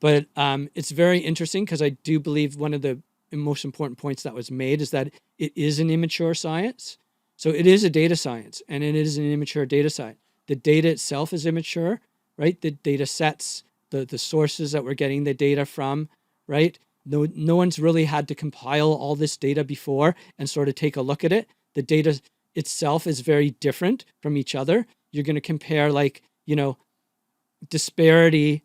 E: But it's very interesting because I do believe one of the most important points that was made is that it is an immature science. So it is a data science, and it is an immature data science. The data itself is immature, right? The data sets, the sources that we're getting the data from, right? No one's really had to compile all this data before and sort of take a look at it. The data itself is very different from each other. You're going to compare disparity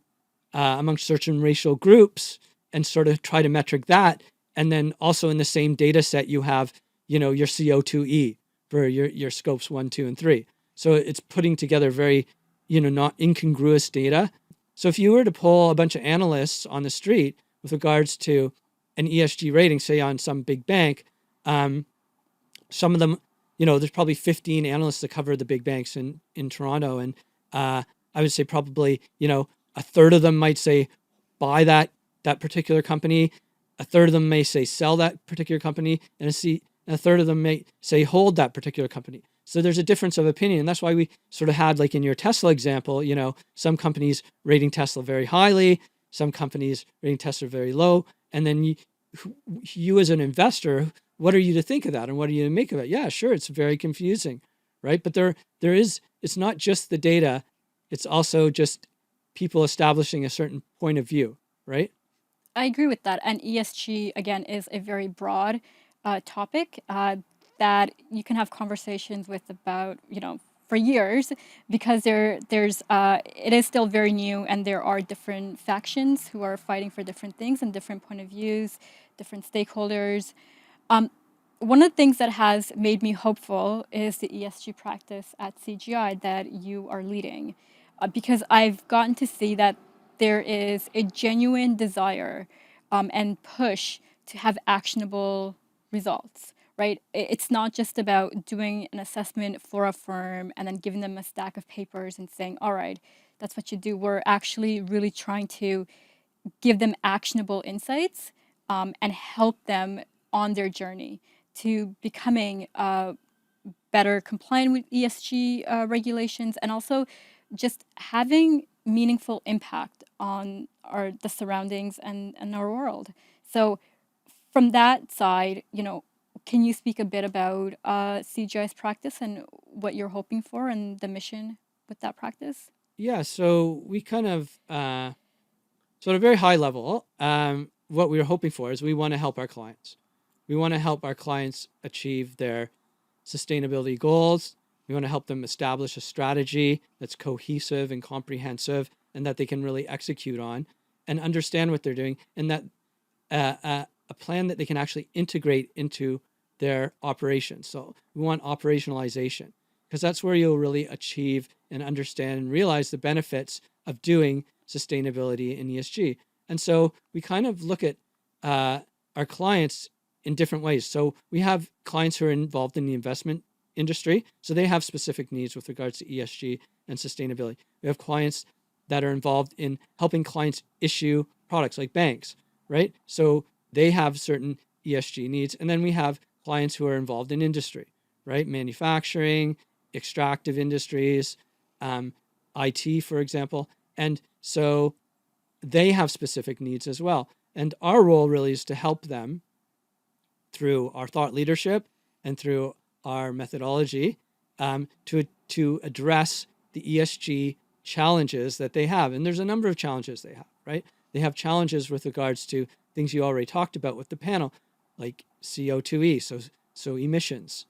E: among certain racial groups and sort of try to metric that. And then also in the same data set, you have, your CO2e for your scopes 1, 2, and 3. So it's putting together very, not incongruous data. So if you were to poll a bunch of analysts on the street with regards to an ESG rating, say on some big bank, some of them, there's probably 15 analysts that cover the big banks in Toronto. And I would say probably, a third of them might say buy that particular company. A third of them may say sell that particular company. And a third of them may say hold that particular company. So there's a difference of opinion. And that's why we sort of had, like in your Tesla example, some companies rating Tesla very highly, some companies rating Tesla very low. And then you as an investor, what are you to think of that? And what are you to make of it? Yeah, sure, it's very confusing, right? But it's not just the data, it's also just people establishing a certain point of view, right?
A: I agree with that. And ESG, again, is a very broad topic that you can have conversations with about, for years, because it is still very new, and there are different factions who are fighting for different things and different point of views, different stakeholders. One of the things that has made me hopeful is the ESG practice at CGI that you are leading, because I've gotten to see that there is a genuine desire and push to have actionable results, right? It's not just about doing an assessment for a firm and then giving them a stack of papers and saying, all right, that's what you do. We're actually really trying to give them actionable insights and help them on their journey to becoming better compliant with ESG regulations, and also just having meaningful impact on the surroundings and our world. So from that side, can you speak a bit about CGI's practice and what you're hoping for and the mission with that practice?
E: Yeah, so we kind of, so at a very high level, what we are hoping for is we want to help our clients. We want to help our clients achieve their sustainability goals. We want to help them establish a strategy that's cohesive and comprehensive and that they can really execute on and understand what they're doing, and that a plan that they can actually integrate into their operations. So we want operationalization, because that's where you'll really achieve and understand and realize the benefits of doing sustainability in ESG. And so we kind of look at our clients in different ways. So we have clients who are involved in the investment industry, so they have specific needs with regards to ESG and sustainability. We have clients that are involved in helping clients issue products, like banks, right? So they have certain ESG needs. And then we have clients who are involved in industry, right? Manufacturing, extractive industries, IT, for example. And so they have specific needs as well. And our role really is to help them through our thought leadership and through our methodology to address the ESG challenges that they have. And there's a number of challenges they have, right? They have challenges with regards to things you already talked about with the panel, like CO2e, so emissions,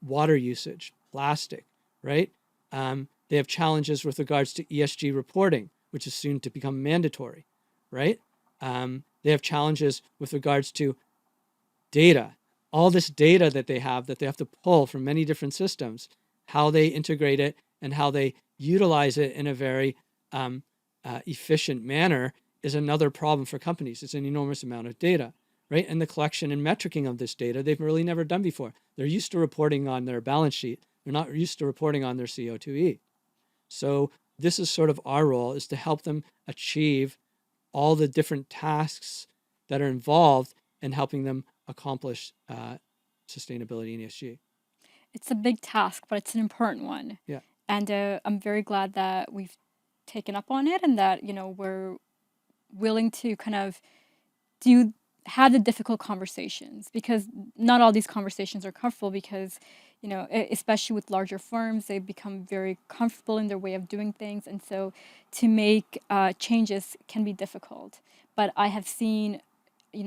E: water usage, plastic, right? They have challenges with regards to ESG reporting, which is soon to become mandatory, right? They have challenges with regards to data, all this data that they have to pull from many different systems, how they integrate it and how they utilize it in a very efficient manner is another problem for companies. It's an enormous amount of data, right? And the collection and metricing of this data, they've really never done before. They're used to reporting on their balance sheet. They're not used to reporting on their CO2e. So this is sort of our role, is to help them achieve all the different tasks that are involved in helping them accomplish sustainability in ESG.
A: It's a big task, but it's an important one.
E: Yeah.
A: And I'm very glad that we've taken up on it, and that willing to kind of have the difficult conversations, because not all these conversations are comfortable, because especially with larger firms, they become very comfortable in their way of doing things, and so to make changes can be difficult. But I have seen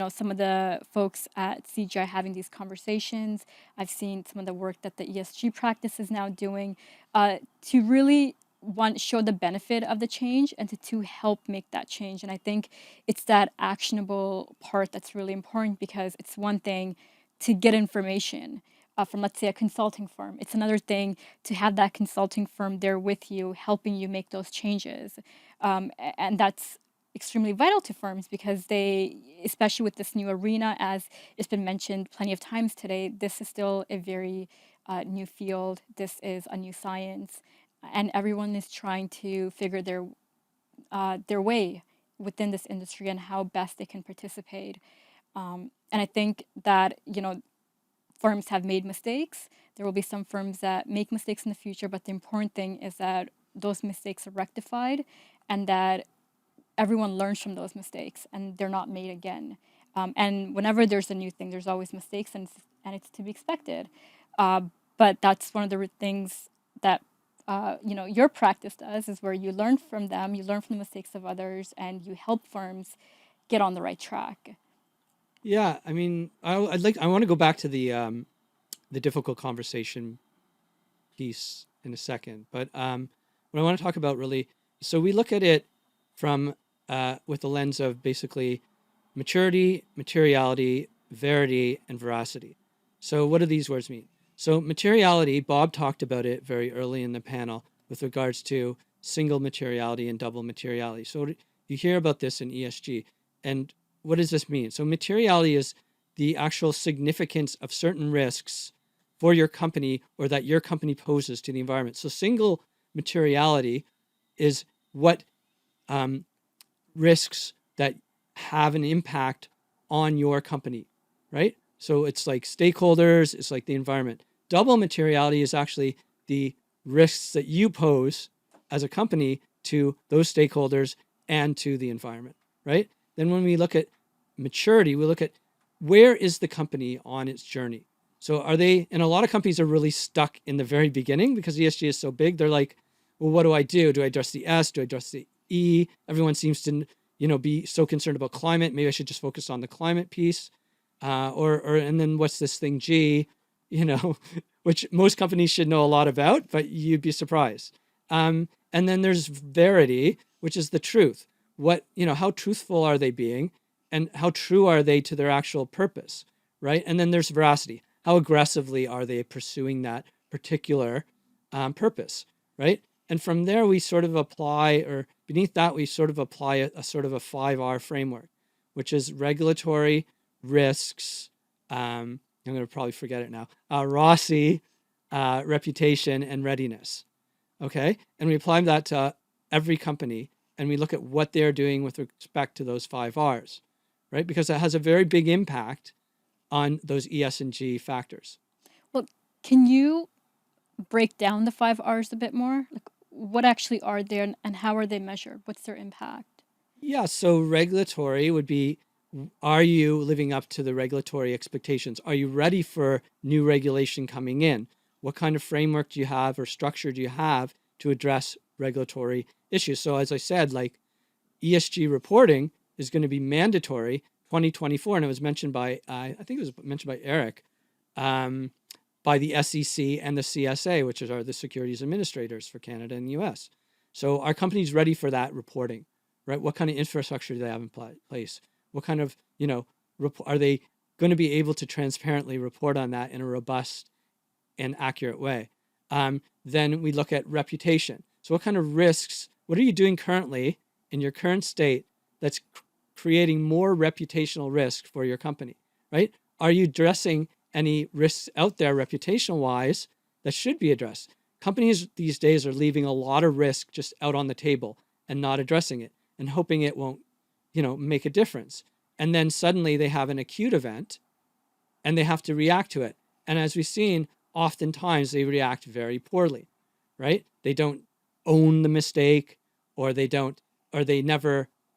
A: some of the folks at CGI having these conversations. I've seen some of the work that the ESG practice is now doing to really show the benefit of the change and to help make that change. And I think it's that actionable part that's really important, because it's one thing to get information from, let's say, a consulting firm. It's another thing to have that consulting firm there with you, helping you make those changes. And that's extremely vital to firms, because they, especially with this new arena, as it's been mentioned plenty of times today, this is still a very new field. This is a new science, and everyone is trying to figure their way within this industry and how best they can participate. And I think that firms have made mistakes. There will be some firms that make mistakes in the future, but the important thing is that those mistakes are rectified, and that everyone learns from those mistakes and they're not made again. And whenever there's a new thing, there's always mistakes, and it's to be expected. But that's one of the things that your practice does, is where you learn from them, you learn from the mistakes of others, and you help firms get on the right track.
E: Yeah, I mean, I want to go back to the difficult conversation piece in a second, but what I want to talk about really, so we look at it from with the lens of basically maturity, materiality, verity, and veracity. So what do these words mean? So materiality, Bob talked about it very early in the panel with regards to single materiality and double materiality. So you hear about this in ESG. And what does this mean? So materiality is the actual significance of certain risks for your company, or that your company poses to the environment. So single materiality is what risks that have an impact on your company, right? So it's like stakeholders, it's like the environment. Double materiality is actually the risks that you pose as a company to those stakeholders and to the environment, right? Then when we look at maturity, we look at where is the company on its journey. So are they, and a lot of companies are really stuck in the very beginning because ESG is so big. They're like, well, what do I do? Do I address the S? Do I address the E? Everyone seems to, be so concerned about climate. Maybe I should just focus on the climate piece. And then what's this thing G, which most companies should know a lot about, but you'd be surprised. And then there's verity, which is the truth. How truthful are they being, and how true are they to their actual purpose, right? And then there's veracity. How aggressively are they pursuing that particular purpose, right? And from there, we sort of apply, or beneath that, we sort of apply a sort of a 5R framework, which is regulatory, risks, I'm going to probably forget it now, ROSI, reputation, and readiness, okay? And we apply that to every company, and we look at what they're doing with respect to those 5 Rs, right? Because that has a very big impact on those ES and G factors.
A: Well, can you break down the 5 Rs a bit more? Like, what actually are they, and how are they measured? What's their impact?
E: Yeah, so regulatory would be, are you living up to the regulatory expectations? Are you ready for new regulation coming in? What kind of framework do you have, or structure do you have to address regulatory issues? So as I said, like ESG reporting is going to be mandatory 2024, and it was mentioned by, I think it was mentioned by Eric, by the SEC and the CSA, which are the securities administrators for Canada and the US. So are companies ready for that reporting, right? What kind of infrastructure do they have in place? What kind of, are they going to be able to transparently report on that in a robust and accurate way? Then we look at reputation. So what kind of risks, what are you doing currently in your current state that's creating more reputational risk for your company, right? Are you addressing any risks out there reputational wise that should be addressed? Companies these days are leaving a lot of risk just out on the table and not addressing it and hoping it won't, make a difference. And then suddenly they have an acute event and they have to react to it. And as we've seen, oftentimes they react very poorly, right? They don't own the mistake, or they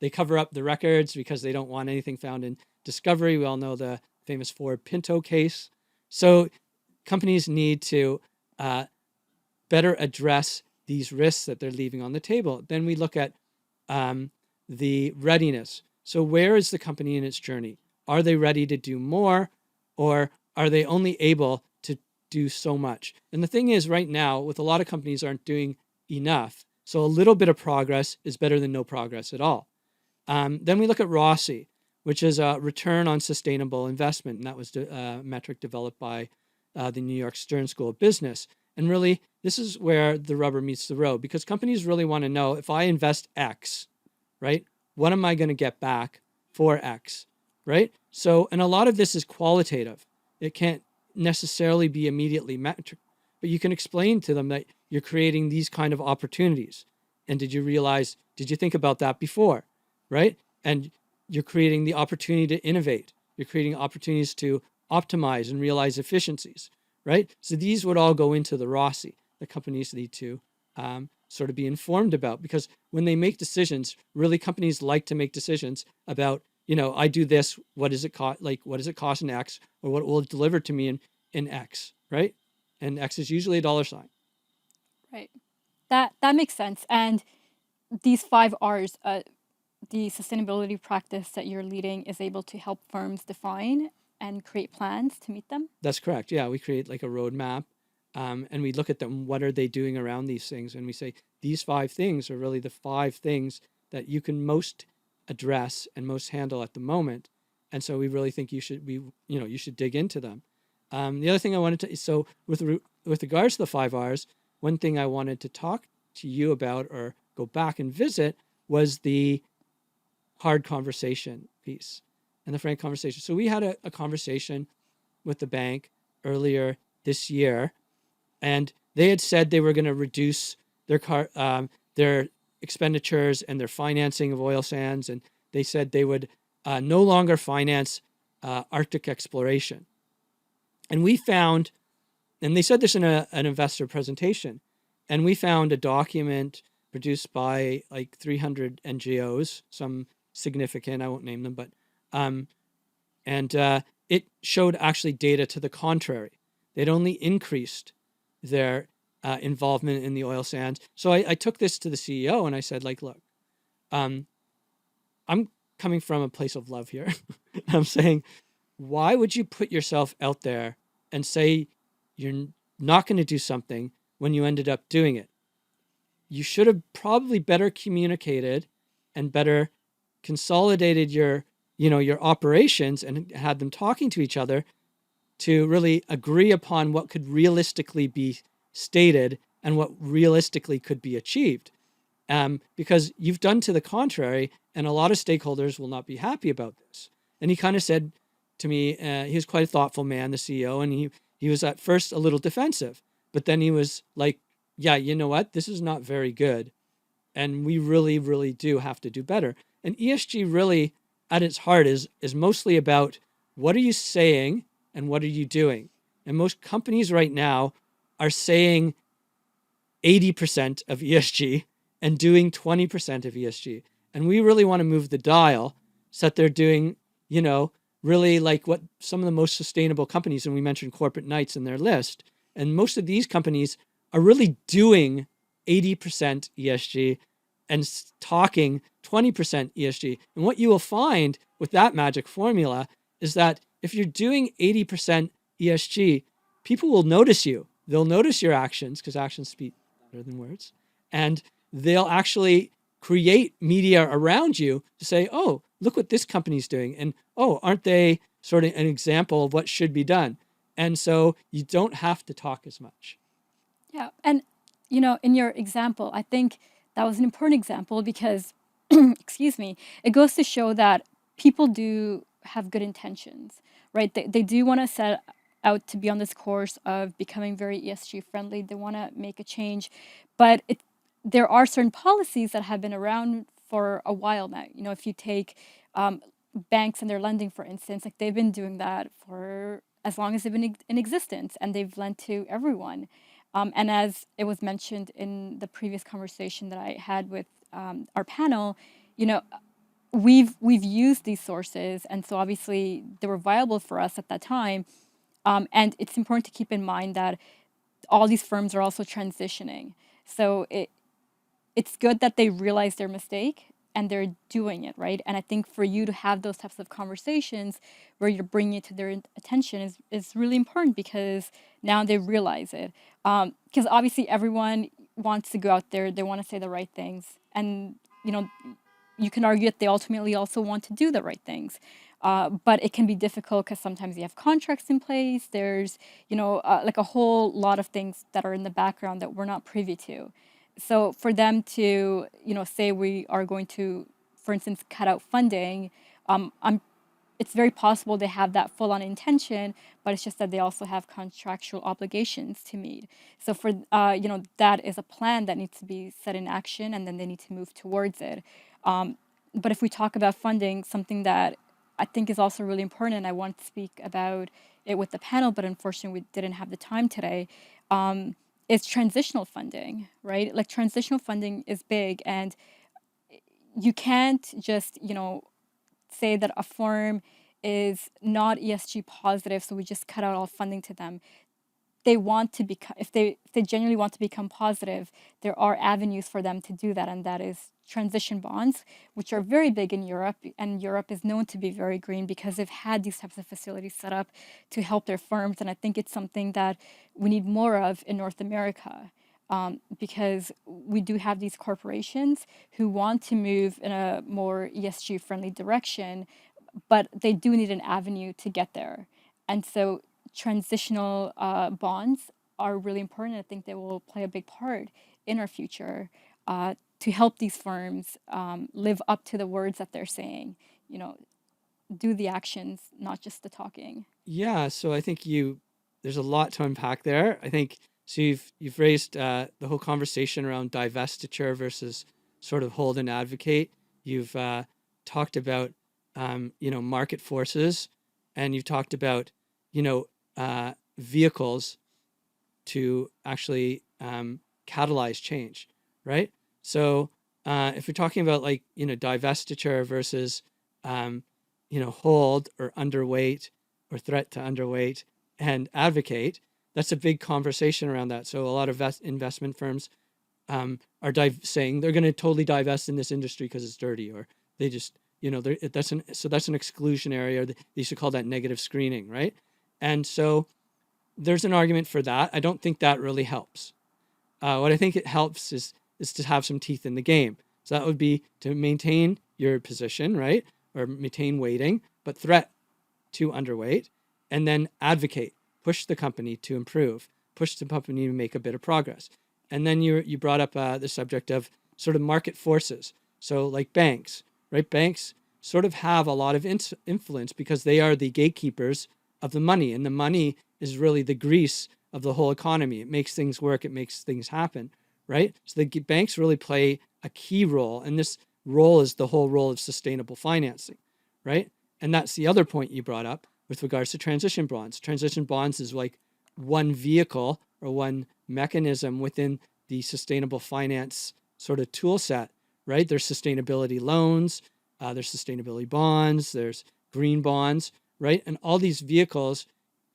E: they cover up the records because they don't want anything found in discovery. We all know the famous Ford Pinto case. So companies need to better address these risks that they're leaving on the table. Then we look at the readiness. So where is the company in its journey? Are they ready to do more, or are they only able to do so much? And the thing is, right now, with a lot of companies aren't doing enough. So a little bit of progress is better than no progress at all. Then we look at ROSI, which is a return on sustainable investment. And that was a metric developed by the New York Stern School of Business. And really, this is where the rubber meets the road, because companies really want to know, if I invest X, right, what am I going to get back for X, right? So, and a lot of this is qualitative. It can't necessarily be immediately metric, but you can explain to them that you're creating these kind of opportunities. And did you think about that before, right? And you're creating the opportunity to innovate. You're creating opportunities to optimize and realize efficiencies, right? So these would all go into the ROSI that companies need to sort of be informed about, because when they make decisions, really companies like to make decisions about, I do this, what does it cost? Like, what does it cost in X, or what will it deliver to me in X, right? And X is usually a dollar sign.
A: Right. That makes sense. And these 5 R's, the sustainability practice that you're leading is able to help firms define and create plans to meet them?
E: That's correct. Yeah, we create like a roadmap, and we look at them. What are they doing around these things? And we say, these 5 things are really the 5 things that you can most address and most handle at the moment. And so we really think you should dig into them. The other thing I wanted to, so with regards to the 5 R's, one thing I wanted to talk to you about, or go back and visit, was the hard conversation piece and the frank conversation. So we had a conversation with the bank earlier this year, and they had said they were going to reduce their expenditures and their financing of oil sands, and they said they would no longer finance Arctic exploration. And we found, and they said this in an investor presentation, and we found a document produced by like 300 NGOs, some significant, I won't name them, but it showed actually data to the contrary. They'd only increased their involvement in the oil sands. So I took this to the CEO and I said, like, look, I'm coming from a place of love here. I'm saying, why would you put yourself out there and say you're not going to do something when you ended up doing it? You should have probably better communicated and better consolidated your operations and had them talking to each other to really agree upon what could realistically be stated and what realistically could be achieved. Because you've done to the contrary, and a lot of stakeholders will not be happy about this. And he kind of said to me, he was quite a thoughtful man, the CEO, and he was at first a little defensive, but then he was like, yeah, you know what? This is not very good. And we really, really do have to do better. And ESG really, at its heart, is mostly about what are you saying and what are you doing? And most companies right now are saying 80% of ESG and doing 20% of ESG. And we really want to move the dial so that they're doing, really like what some of the most sustainable companies, and we mentioned Corporate Knights in their list, and most of these companies are really doing 80% ESG and talking 20% ESG. And what you will find with that magic formula is that if you're doing 80% ESG, people will notice you. They'll notice your actions, because actions speak better than words. And they'll actually create media around you to say, oh, look what this company's doing. And, oh, aren't they sort of an example of what should be done? And so you don't have to talk as much.
A: Yeah. And, in your example, I think that was an important example because, excuse me, it goes to show that people do have good intentions, right? They do want to set out to be on this course of becoming very ESG friendly. They want to make a change, but there are certain policies that have been around for a while now. If you take banks and their lending, for instance, like they've been doing that for as long as they've been in existence, and they've lent to everyone. And as it was mentioned in the previous conversation that I had with our panel, we've used these sources, and so obviously they were viable for us at that time. And it's important to keep in mind that all these firms are also transitioning. So it's good that they realize their mistake and they're doing it, right? And I think for you to have those types of conversations where you're bringing it to their attention is really important, because now they realize it. Because obviously everyone wants to go out there, they want to say the right things. And, you can argue that they ultimately also want to do the right things. But it can be difficult because sometimes you have contracts in place. There's, like a whole lot of things that are in the background that we're not privy to. So for them to, say we are going to, for instance, cut out funding, it's very possible they have that full-on intention, but it's just that they also have contractual obligations to meet. So for, that is a plan that needs to be set in action, and then they need to move towards it. But if we talk about funding, something that I think is also really important, and I want to speak about it with the panel, but unfortunately we didn't have the time today, is transitional funding, right? Like transitional funding is big, and you can't just, say that a firm is not ESG positive, so we just cut out all funding to them. They want to become, if they genuinely want to become positive, there are avenues for them to do that, and that is transition bonds, which are very big in Europe, and Europe is known to be very green because they've had these types of facilities set up to help their firms, and I think it's something that we need more of in North America, because we do have these corporations who want to move in a more ESG friendly direction, but they do need an avenue to get there. And so transitional bonds are really important. I think they will play a big part in our future to help these firms live up to the words that they're saying, do the actions, not just the talking.
E: Yeah, so I think there's a lot to unpack there. I think so. You've raised the whole conversation around divestiture versus sort of hold and advocate. You've talked about market forces, and you've talked about vehicles to actually catalyze change, right? So if we're talking about divestiture versus hold or underweight or threat to underweight and advocate, that's a big conversation around that. So a lot of investment firms are saying they're going to totally divest in this industry because it's dirty, or they just that's an exclusionary, or they used to call that negative screening, right? And so there's an argument for that. I don't think that really helps. What I think it helps is to have some teeth in the game. So that would be to maintain your position, right? Or maintain weighting, but threat to underweight, and then advocate, push the company to improve, push the company to make a bit of progress. And then you brought up the subject of sort of market forces. So like banks, right? Banks sort of have a lot of influence because they are the gatekeepers of the money, and the money is really the grease of the whole economy. It makes things work, it makes things happen, right? So the banks really play a key role, and this role is the whole role of sustainable financing, right? And that's the other point you brought up with regards to transition bonds. Transition bonds is like one vehicle or one mechanism within the sustainable finance sort of tool set, right? There's sustainability loans, there's sustainability bonds, there's green bonds, right? And all these vehicles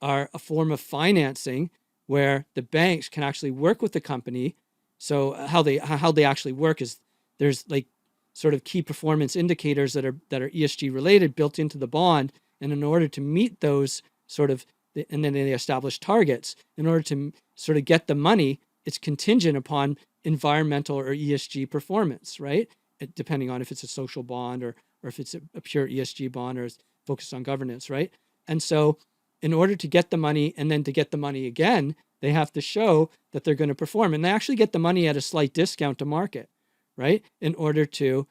E: are a form of financing where the banks can actually work with the company. So how they actually work is there's like sort of key performance indicators that are ESG related built into the bond, and in order to meet those sort of, and then they establish targets. In order to sort of get the money, it's contingent upon environmental or ESG performance, right? Depending on if it's a social bond or if it's a pure ESG bond or is focused on governance, right? And so in order to get the money and then to get the money again, they have to show that they're going to perform. And they actually get the money at a slight discount to market, right? In order to,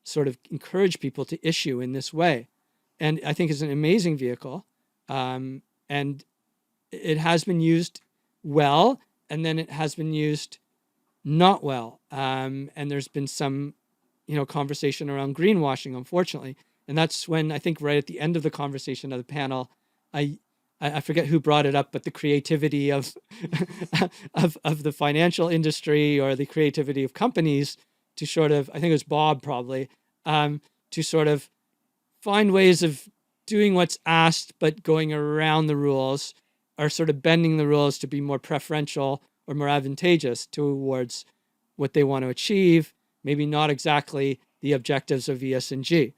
E: sort of encourage people to issue in this way. And I think it's an amazing vehicle. And it has been used well, and then it has been used not well. And there's been some, conversation around greenwashing, unfortunately. And that's when I think right at the end of the conversation of the panel, I forget who brought it up, but the creativity of of the financial industry or the creativity of companies to sort of, I think it was Bob probably, to sort of find ways of doing what's asked, but going around the rules, or sort of bending the rules to be more preferential or more advantageous towards what they want to achieve, maybe not exactly the objectives of ESG.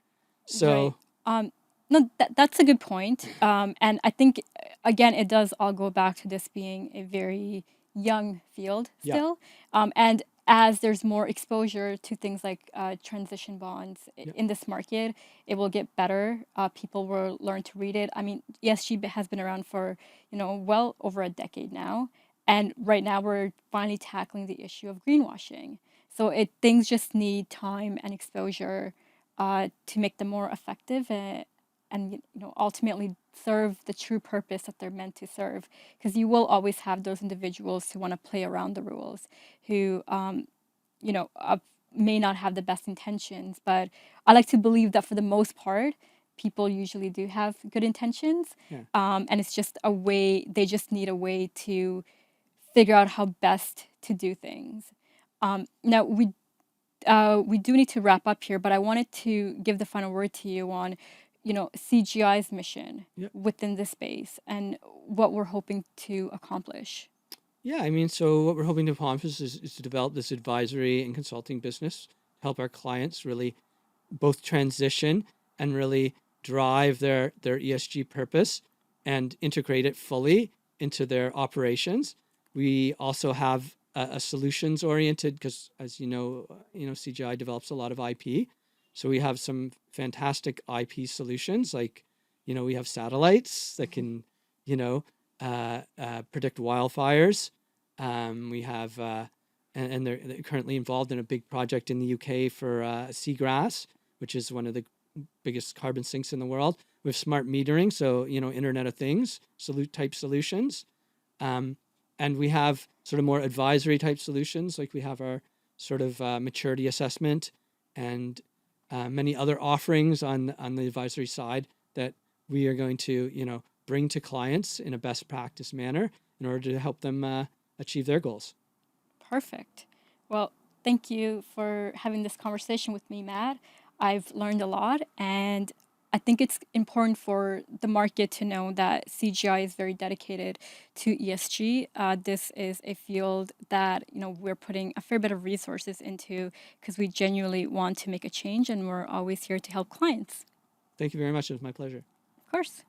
E: So,
A: right. No, that's a good point. And I think, again, it does all go back to this being a very young field still. And as there's more exposure to things like transition bonds in this market, it will get better. People will learn to read it. I mean, ESG has been around for, well over a decade now. And right now we're finally tackling the issue of greenwashing. So things just need time and exposure to make them more effective and ultimately serve the true purpose that they're meant to serve. Because you will always have those individuals who want to play around the rules, who may not have the best intentions. But I like to believe that for the most part, people usually do have good intentions, and it's just a way. They just need a way to figure out how best to do things. Now we do need to wrap up here, but I wanted to give the final word to you on, CGI's mission within this space and what we're hoping to accomplish.
E: Yeah, I mean, so what we're hoping to accomplish is to develop this advisory and consulting business, help our clients really both transition and really drive their ESG purpose and integrate it fully into their operations. We also have a solutions oriented, because as you know, CGI develops a lot of IP. So we have some fantastic IP solutions, like, we have satellites that can, predict wildfires. We have, and they're currently involved in a big project in the UK for seagrass, which is one of the biggest carbon sinks in the world. We have smart metering, so, Internet of Things type solutions. And we have sort of more advisory type solutions, like we have our sort of maturity assessment and many other offerings on the advisory side that we are going to, bring to clients in a best practice manner in order to help them achieve their goals.
A: Perfect. Well, thank you for having this conversation with me, Matt. I've learned a lot, and I think it's important for the market to know that CGI is very dedicated to ESG. This is a field that we're putting a fair bit of resources into because we genuinely want to make a change, and we're always here to help clients.
E: Thank you very much. It was my pleasure.
A: Of course.